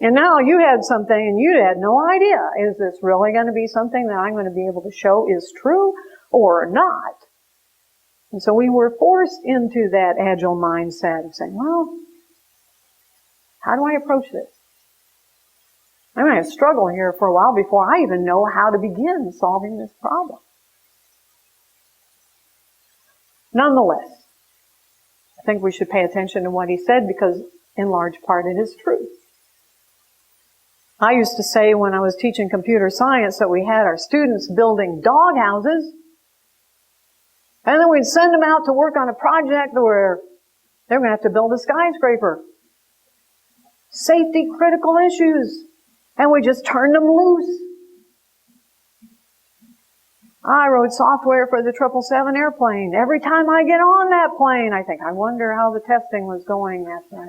And now you had something and you had no idea. Is this really going to be something that I'm going to be able to show is true or not? And so we were forced into that Agile mindset of saying, well, how do I approach this? I'm going to struggle here for a while before I even know how to begin solving this problem. Nonetheless, I think we should pay attention to what he said because in large part it is true. I used to say when I was teaching computer science that we had our students building dog houses, and then we'd send them out to work on a project where they're going to have to build a skyscraper. Safety critical issues. And we just turned them loose. I wrote software for the 777 airplane. Every time I get on that plane, I think, I wonder how the testing was going after I...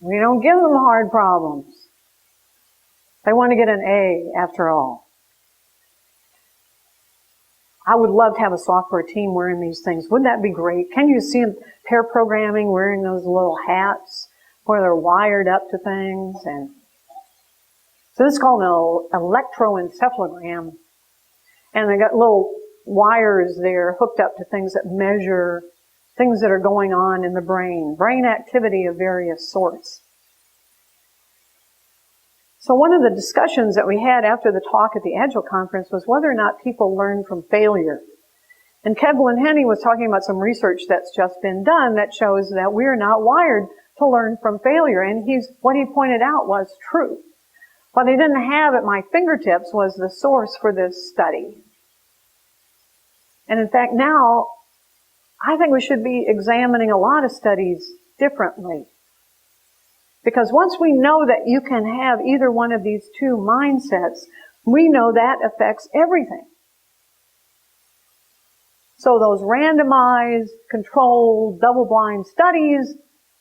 We don't give them hard problems. They want to get an A after all. I would love to have a software team wearing these things. Wouldn't that be great? Can you see them pair programming wearing those little hats where they're wired up to things? And so this is called an electroencephalogram. And they got little wires there hooked up to things that measure things that are going on in the brain activity of various sorts. So one of the discussions that we had after the talk at the Agile conference was whether or not people learn from failure. And Kevlin Henney was talking about some research that's just been done that shows that we're not wired to learn from failure. And what he pointed out was true. What I didn't have at my fingertips was the source for this study. And in fact, now, I think we should be examining a lot of studies differently. Because once we know that you can have either one of these two mindsets, we know that affects everything. So those randomized, controlled, double-blind studies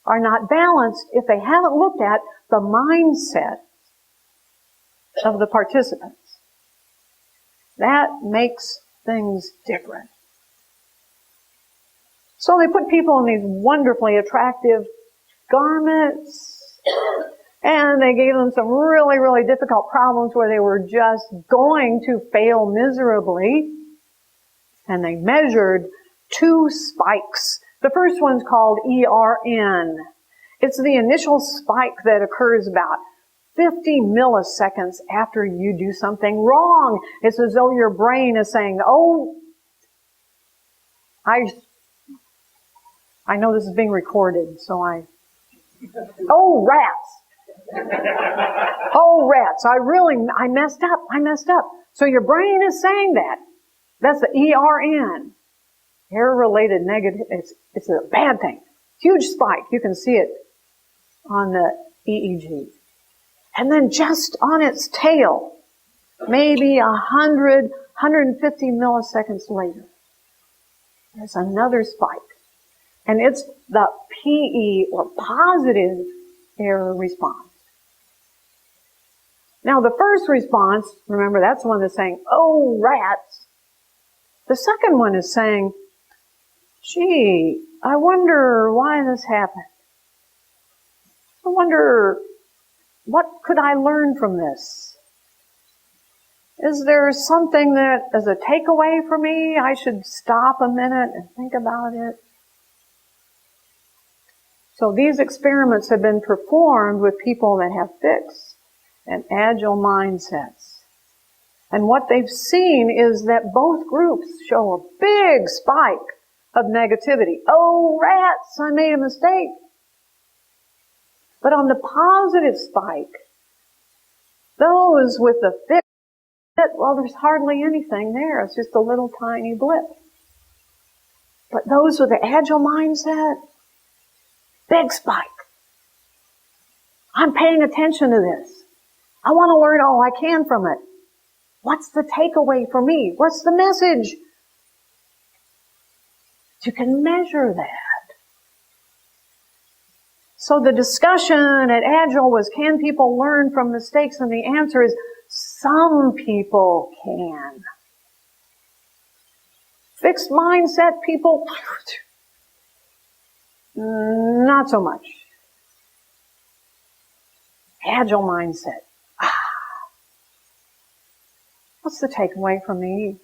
are not balanced if they haven't looked at the mindset of the participants. That makes things different. So they put people in these wonderfully attractive garments, and they gave them some really, really difficult problems where they were just going to fail miserably. And they measured 2 spikes. The first one's called ERN. It's the initial spike that occurs about 50 milliseconds after you do something wrong. It's as though your brain is saying, oh, I know this is being recorded, so oh, rats. Oh, rats. I messed up. So your brain is saying that. That's the ERN. Error-related negative. It's a bad thing. Huge spike. You can see it on the EEG. And then just on its tail, maybe 100, 150 milliseconds later, there's another spike. And it's the PE, or positive error response. Now the first response, remember that's the one that's saying, oh, rats. The second one is saying, gee, I wonder why this happened. I wonder, what could I learn from this? Is there something that, as a takeaway for me, I should stop a minute and think about it? So these experiments have been performed with people that have fixed and agile mindsets. And what they've seen is that both groups show a big spike of negativity. Oh, rats, I made a mistake. But on the positive spike, those with the fixed, well, there's hardly anything there. It's just a little tiny blip. But those with the agile mindset, big spike. I'm paying attention to this. I want to learn all I can from it. What's the takeaway for me? What's the message? You can measure that. So the discussion at Agile was, can people learn from mistakes? And the answer is, some people can. Fixed mindset people, not so much. Agile mindset. What's the takeaway for me?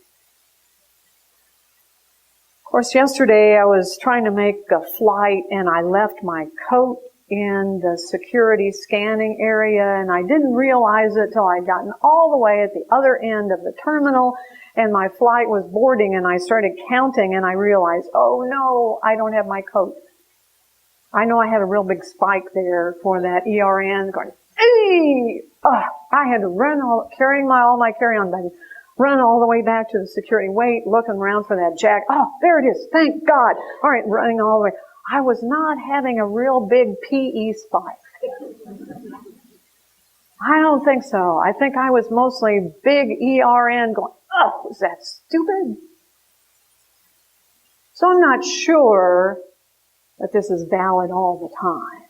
Of course, yesterday I was trying to make a flight and I left my coat in the security scanning area, and I didn't realize it till I'd gotten all the way at the other end of the terminal and my flight was boarding, and I started counting and I realized, oh no, I don't have my coat. I know I had a real big spike there for that ERN going, hey! I had to run all my carry-on baggage, run all the way back to the security, wait, looking around for that jack. Oh, there it is, thank God. All right, running all the way. I was not having a real big PE spike. I don't think so. I think I was mostly big ERN going, oh, was that stupid? So I'm not sure that this is valid all the time.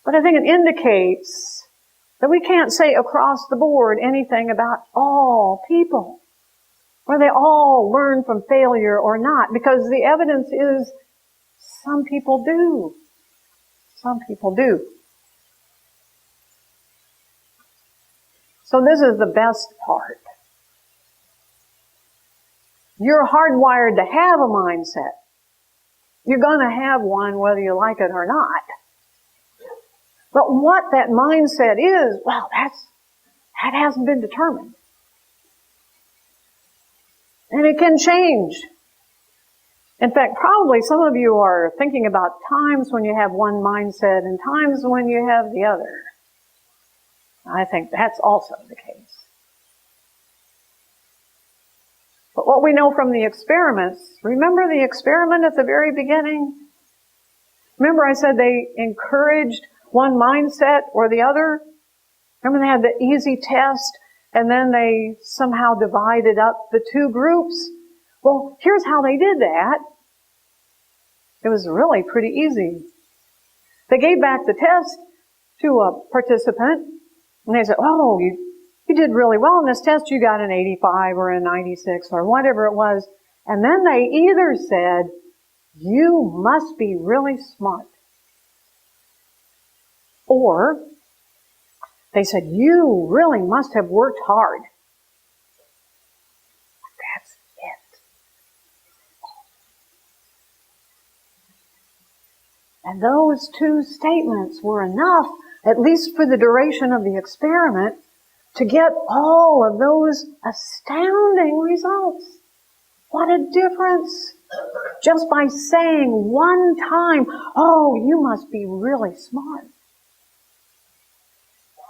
But I think it indicates that we can't say across the board anything about all people, whether they all learn from failure or not, because the evidence is some people do. Some people do. So this is the best part. You're hardwired to have a mindset. You're going to have one whether you like it or not. But what that mindset is, well, that hasn't been determined. And it can change. In fact, probably some of you are thinking about times when you have one mindset and times when you have the other. I think that's also the case. But what we know from the experiments, remember the experiment at the very beginning? Remember I said they encouraged one mindset or the other? Remember they had the easy test and then they somehow divided up the two groups? Well, here's how they did that. It was really pretty easy. They gave back the test to a participant and they said, oh, you did really well in this test. You got an 85 or a 96 or whatever it was. And then they either said, you must be really smart. Or they said, you really must have worked hard. That's it. And those two statements were enough, at least for the duration of the experiment, to get all of those astounding results. What a difference. Just by saying one time, oh, you must be really smart.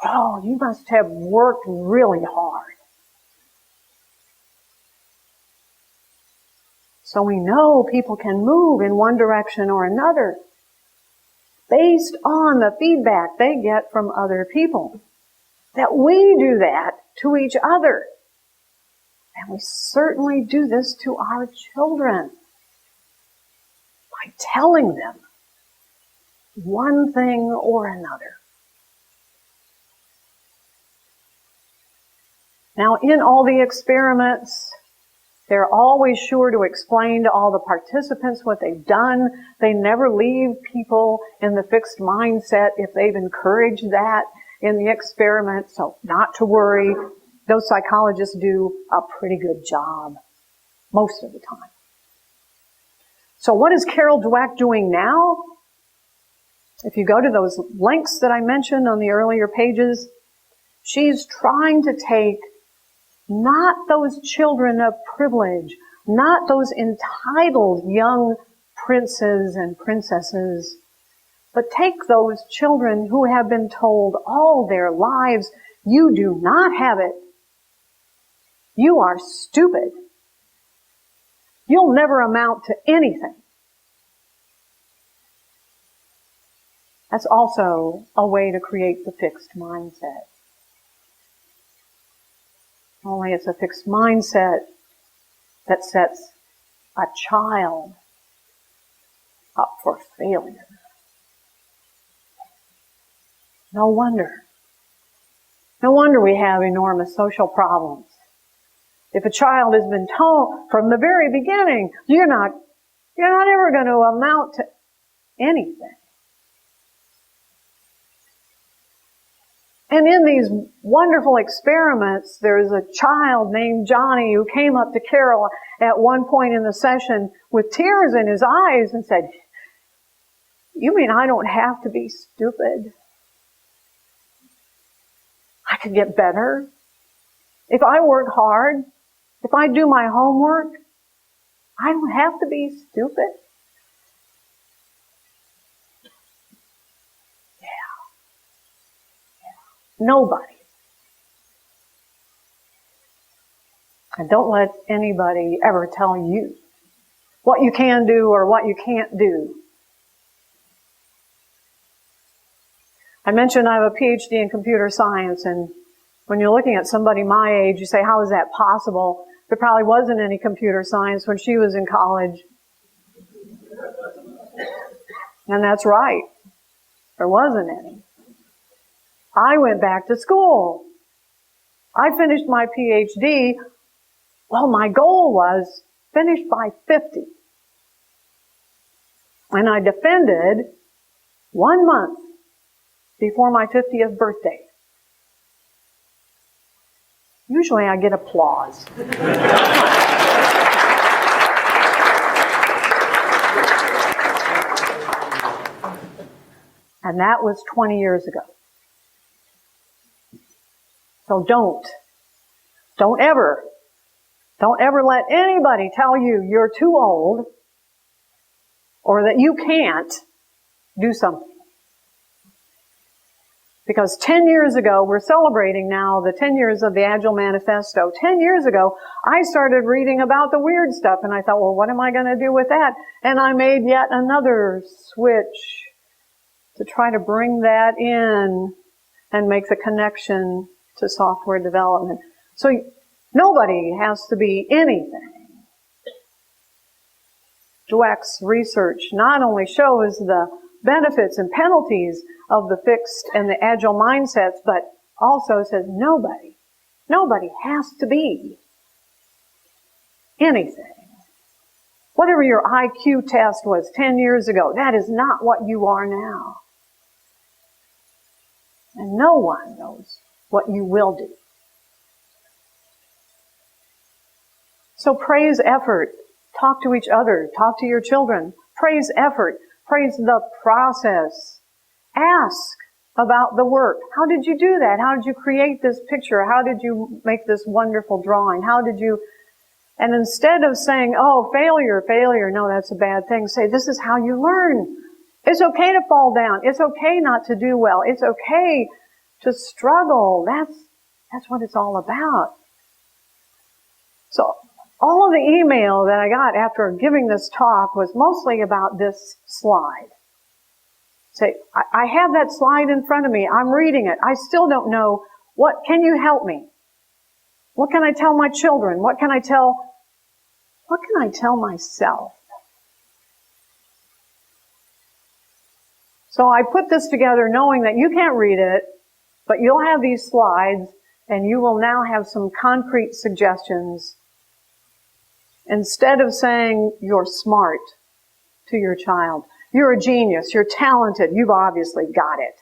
Oh, you must have worked really hard. So we know people can move in one direction or another based on the feedback they get from other people. That we do that to each other. And we certainly do this to our children by telling them one thing or another. Now, in all the experiments, They're always sure to explain to all the participants what they've done. They never leave people in the fixed mindset if they've encouraged that in the experiment. So not to worry. Those psychologists do a pretty good job most of the time. So what is Carol Dweck doing now? If you go to those links that I mentioned on the earlier pages, she's trying to take not those children of privilege, not those entitled young princes and princesses, but take those children who have been told all their lives, you do not have it. You are stupid. You'll never amount to anything. That's also a way to create the fixed mindset. Only it's a fixed mindset that sets a child up for failure. No wonder. No wonder we have enormous social problems. If a child has been told from the very beginning, you're not ever going to amount to anything. And in these wonderful experiments, there's a child named Johnny who came up to Carol at one point in the session with tears in his eyes and said, you mean I don't have to be stupid? I could get better. If I work hard, if I do my homework, I don't have to be stupid. Nobody. And don't let anybody ever tell you what you can do or what you can't do. I mentioned I have a PhD in computer science, and when you're looking at somebody my age, you say, how is that possible? There probably wasn't any computer science when she was in college. And that's right. There wasn't any. I went back to school. I finished my PhD. Well, my goal was finished by 50. And I defended 1 month before my 50th birthday. Usually I get applause. And that was 20 years ago. So don't ever let anybody tell you you're too old or that you can't do something. Because 10 years ago, we're celebrating now the 10 years of the Agile Manifesto. 10 years ago, I started reading about the weird stuff and I thought, well, what am I going to do with that? And I made yet another switch to try to bring that in and make the connection to software development. So nobody has to be anything. Dweck's research not only shows the benefits and penalties of the fixed and the agile mindsets, but also says nobody has to be anything. Whatever your IQ test was 10 years ago, that is not what you are now. And no one knows what you will do. So praise effort. Talk to each other. Talk to your children. Praise effort. Praise the process. Ask about the work. How did you do that? How did you create this picture? How did you make this wonderful drawing? How did you... And instead of saying, oh, failure, no, that's a bad thing, say, this is how you learn. It's okay to fall down. It's okay not to do well. It's okay to struggle. That's what it's all about. So all of the email that I got after giving this talk was mostly about this slide. Say, I have that slide in front of me. I'm reading it. I still don't know. What can you help me? What can I tell my children? What can I tell myself? So I put this together knowing that you can't read it, but you'll have these slides and you will now have some concrete suggestions Instead of saying you're smart to your child, you're a genius, you're talented, you've obviously got it.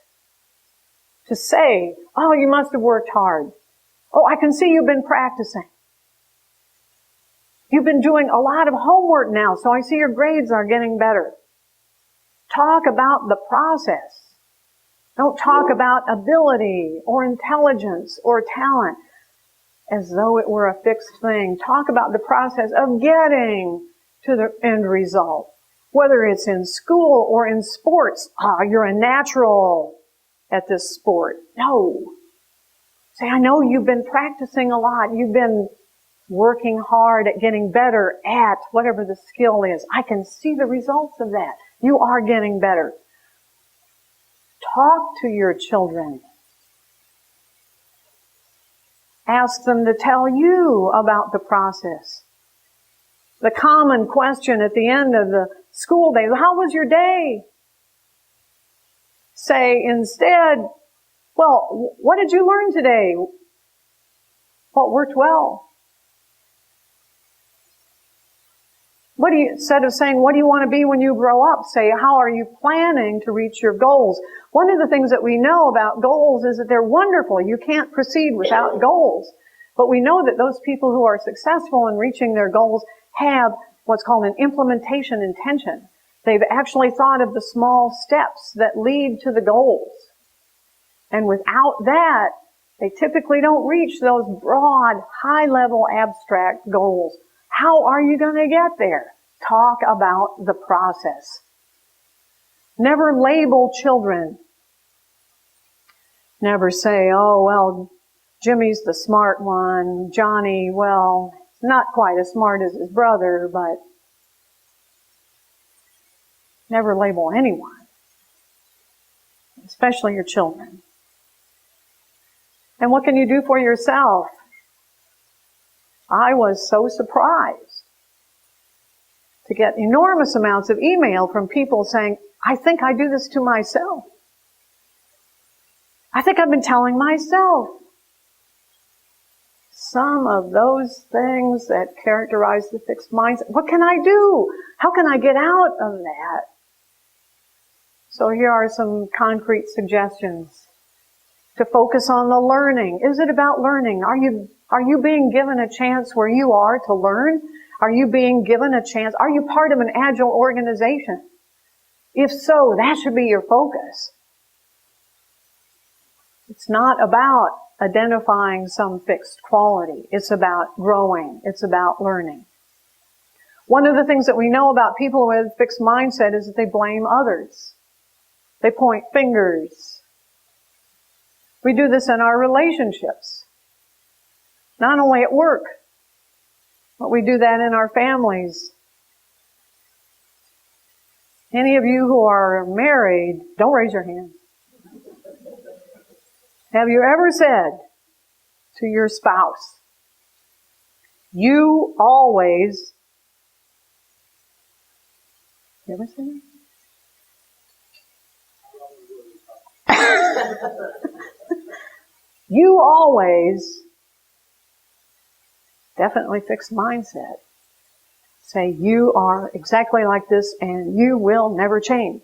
To say, oh, you must have worked hard. Oh, I can see you've been practicing. You've been doing a lot of homework now, so I see your grades are getting better. Talk about the process. Don't talk about ability or intelligence or talent as though it were a fixed thing. Talk about the process of getting to the end result. Whether it's in school or in sports. You're a natural at this sport. No. Say, I know you've been practicing a lot. You've been working hard at getting better at whatever the skill is. I can see the results of that. You are getting better. Talk to your children. Ask them to tell you about the process. The common question at the end of the school day, how was your day? Say instead, well, what did you learn today? What worked well? Instead of saying, what do you want to be when you grow up? Say, how are you planning to reach your goals? One of the things that we know about goals is that they're wonderful. You can't proceed without goals. But we know that those people who are successful in reaching their goals have what's called an implementation intention. They've actually thought of the small steps that lead to the goals. And without that, they typically don't reach those broad, high-level abstract goals. How are you going to get there? Talk about the process. Never label children. Never say, oh, well, Jimmy's the smart one. Johnny, well, not quite as smart as his brother, but never label anyone, especially your children. And what can you do for yourself? I was so surprised to get enormous amounts of email from people saying, I think I do this to myself. I think I've been telling myself. Some of those things that characterize the fixed mindset. What can I do? How can I get out of that? So here are some concrete suggestions. To focus on the learning. Is it about learning? Are you being given a chance where you are to learn? Are you being given a chance? Are you part of an Agile organization? If so, that should be your focus. It's not about identifying some fixed quality. It's about growing. It's about learning. One of the things that we know about people with a fixed mindset is that they blame others. They point fingers. We do this in our relationships. Not only at work, but we do that in our families. Any of you who are married, don't raise your hand. Have you ever said to your spouse, you always, you ever say that? You always, definitely fixed mindset, say you are exactly like this and you will never change.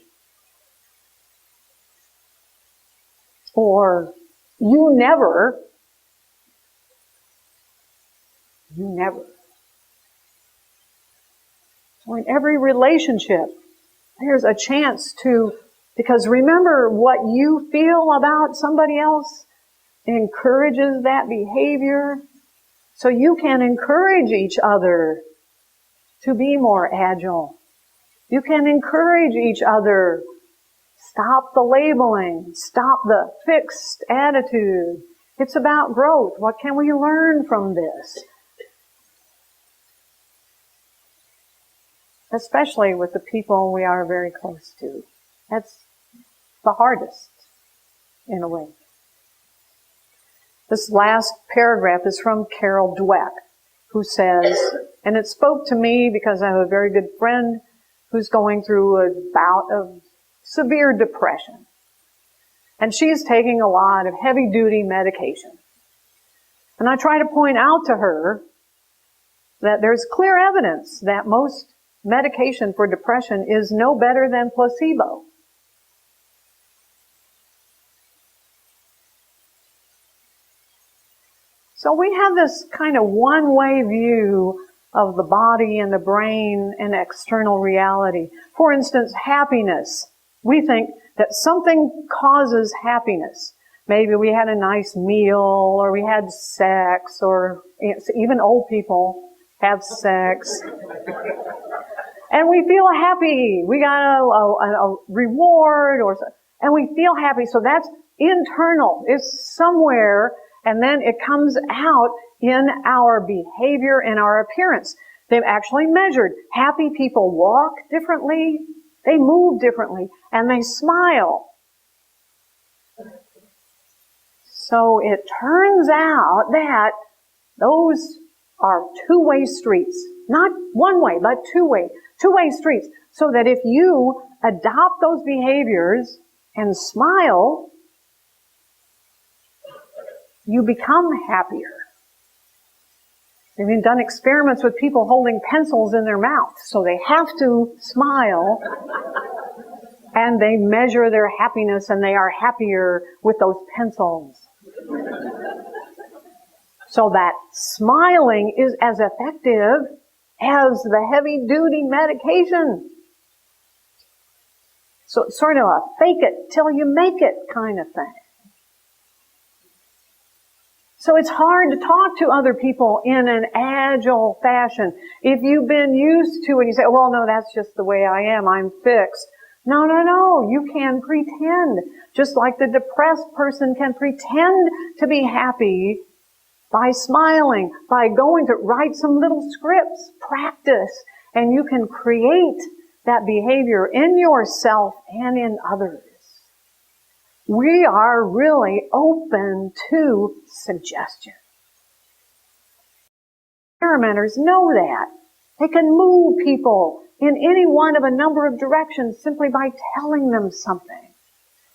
Or you never. So in every relationship, there's a chance to, because remember what you feel about somebody else encourages that behavior. So you can encourage each other to be more agile. You can encourage each other. Stop the labeling. Stop the fixed attitude. It's about growth. What can we learn from this? Especially with the people we are very close to. That's the hardest, in a way. This last paragraph is from Carol Dweck, who says, and it spoke to me because I have a very good friend who's going through a bout of severe depression. And she's taking a lot of heavy-duty medication. And I try to point out to her that there's clear evidence that most medication for depression is no better than placebo. So we have this kind of one-way view of the body and the brain and external reality. For instance, happiness. We think that something causes happiness. Maybe we had a nice meal, or we had sex, or even old people have sex. And we feel happy. We got a reward, and we feel happy. So that's internal. It's somewhere, and then it comes out in our behavior and our appearance. They've actually measured. Happy people walk differently, they move differently, and they smile. So it turns out that those are two-way streets. Not one-way, but two-way streets. So that if you adopt those behaviors and smile, you become happier. They've even done experiments with people holding pencils in their mouth, so they have to smile, and they measure their happiness, and they are happier with those pencils. So that smiling is as effective as the heavy-duty medication. So it's sort of a fake it till you make it kind of thing. So it's hard to talk to other people in an agile fashion. If you've been used to it, you say, well, no, that's just the way I am. I'm fixed. No. You can pretend. Just like the depressed person can pretend to be happy by smiling, by going to write some little scripts, practice, and you can create that behavior in yourself and in others. We are really open to suggestion. Experimenters know that. They can move people in any one of a number of directions simply by telling them something.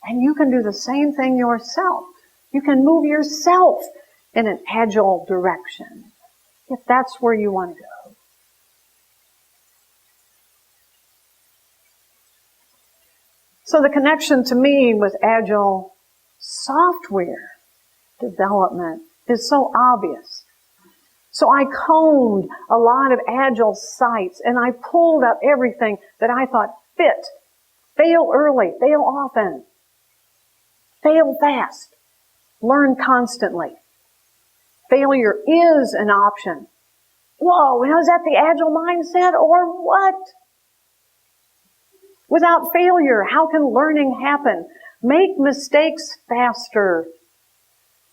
And you can do the same thing yourself. You can move yourself in an agile direction, if that's where you want to go. So the connection to me with agile software development is so obvious. So I combed a lot of agile sites, and I pulled up everything that I thought fit. Fail early, fail often, fail fast, learn constantly. Failure is an option. Whoa, now is that the agile mindset or what? Without failure, how can learning happen? Make mistakes faster.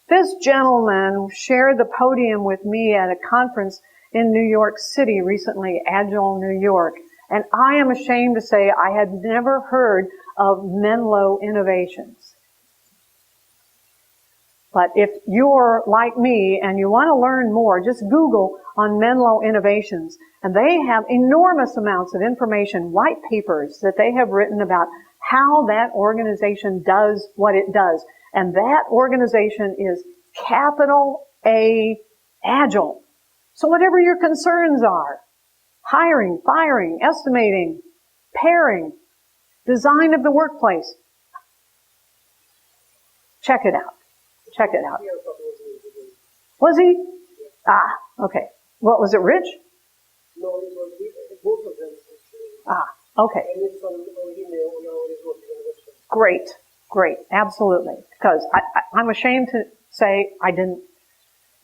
This gentleman shared the podium with me at a conference in New York City recently, Agile New York. And I am ashamed to say I had never heard of Menlo Innovations. But if you're like me and you want to learn more, just Google on Menlo Innovations. And they have enormous amounts of information, white papers that they have written about how that organization does what it does. And that organization is capital A, Agile. So whatever your concerns are, hiring, firing, estimating, pairing, design of the workplace, check it out. Check it out. Was he? Ah, okay. What, was it Rich? No, it was both of them. Ah, okay. And it's on email on our website. Great, absolutely. Because I'm ashamed to say I didn't.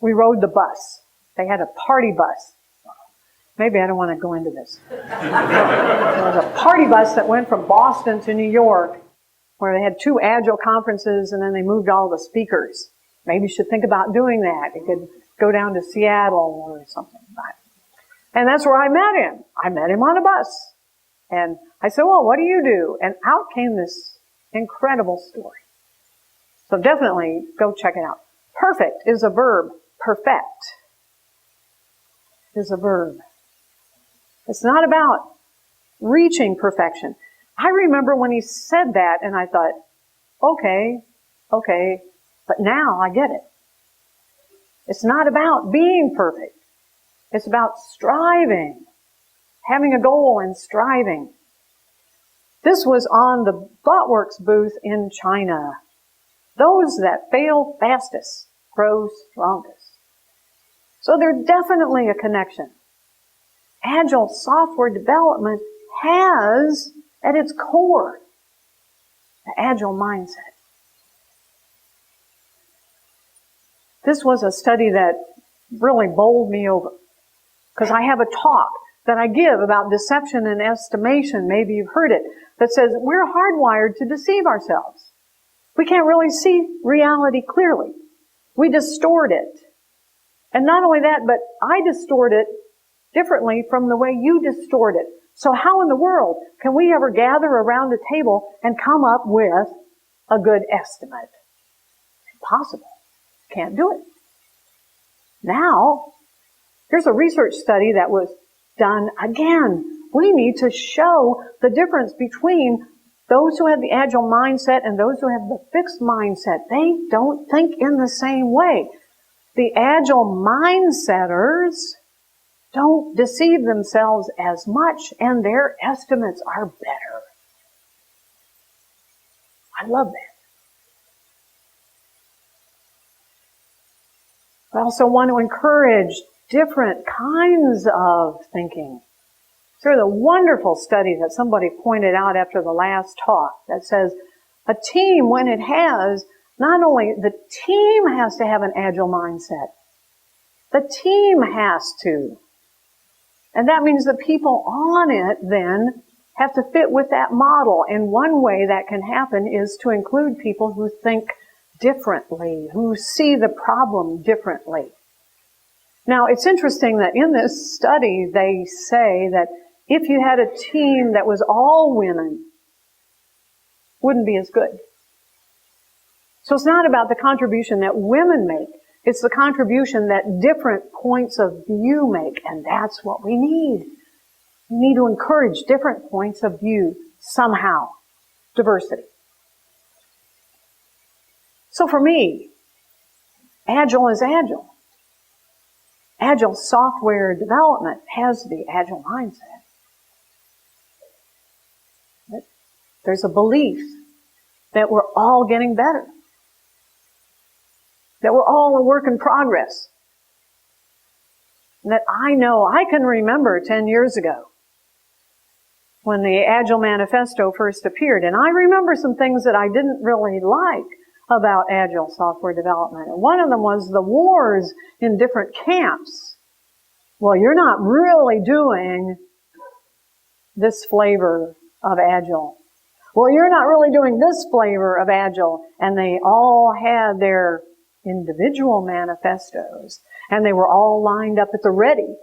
We rode the bus. They had a party bus. Maybe I don't want to go into this. There was a party bus that went from Boston to New York, where they had 2 Agile conferences, and then they moved all the speakers. Maybe you should think about doing that. You could go down to Seattle or something. And that's where I met him. I met him on a bus. And I said, well, what do you do? And out came this incredible story. So definitely go check it out. Perfect is a verb. Perfect is a verb. It's not about reaching perfection. I remember when he said that, and I thought, okay, but now I get it. It's not about being perfect. It's about striving, having a goal and striving. This was on the ThoughtWorks booth in China. Those that fail fastest grow strongest. So there's definitely a connection. Agile software development has at its core the Agile mindset. This was a study that really bowled me over, because I have a talk that I give about deception and estimation, maybe you've heard it, that says we're hardwired to deceive ourselves. We can't really see reality clearly. We distort it. And not only that, but I distort it differently from the way you distort it. So how in the world can we ever gather around a table and come up with a good estimate? Impossible. Can't do it. Now, here's a research study that was done again. We need to show the difference between those who have the Agile mindset and those who have the fixed mindset. They don't think in the same way. The Agile mindsetters don't deceive themselves as much, and their estimates are better. I love that. I also want to encourage different kinds of thinking. There's a wonderful study that somebody pointed out after the last talk that says a team, when it has, not only the team has to have an Agile mindset, the team has to. And that means the people on it then have to fit with that model. And one way that can happen is to include people who think differently, who see the problem differently. Now, it's interesting that in this study, they say that if you had a team that was all women, wouldn't be as good. So it's not about the contribution that women make. It's the contribution that different points of view make, and that's what we need. We need to encourage different points of view somehow. Diversity. So for me, Agile is Agile. Agile software development has the Agile mindset. There's a belief that we're all getting better. That we're all a work in progress. And that I know, I can remember 10 years ago when the Agile Manifesto first appeared. And I remember some things that I didn't really like about Agile software development. And one of them was the wars in different camps. Well, you're not really doing this flavor of Agile. Well, you're not really doing this flavor of Agile. And they all had their individual manifestos. And they were all lined up at the ready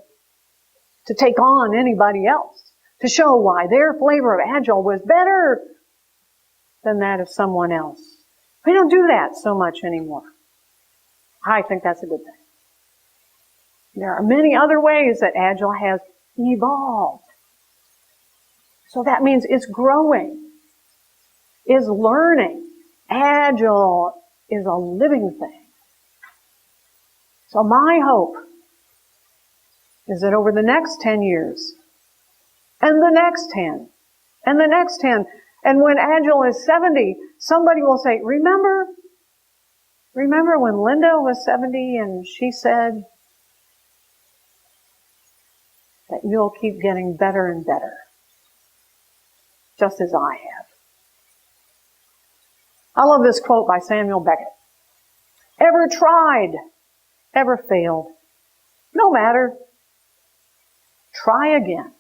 to take on anybody else, to show why their flavor of Agile was better than that of someone else. We don't do that so much anymore. I think that's a good thing. There are many other ways that Agile has evolved. So that means it's growing, is learning. Agile is a living thing. So my hope is that over the next 10 years, and the next 10, and the next 10, and when Agile is 70, somebody will say, remember when Linda was 70 and she said that you'll keep getting better and better, just as I have. I love this quote by Samuel Beckett. Ever tried, ever failed, no matter. Try again.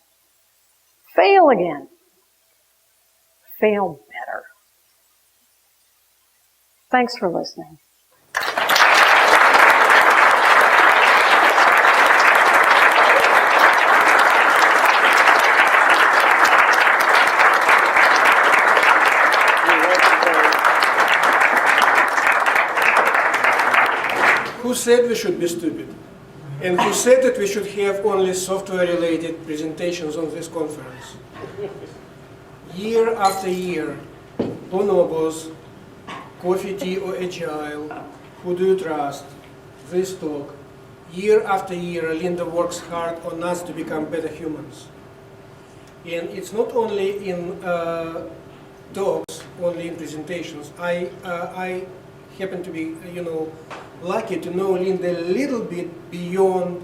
Fail again. Fail better. Thanks for listening. Who said we should be stupid? And who said that we should have only software-related presentations on this conference? Year after year, bonobos, coffee, tea, or agile, who do you trust? This talk year after year, Linda works hard on us to become better humans. And it's not only in talks, only in presentations. I happen to be, lucky to know Linda a little bit beyond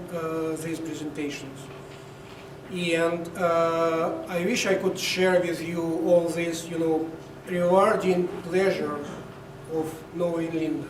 these presentations. And I wish I could share with you all this, rewarding pleasure of knowing Linda.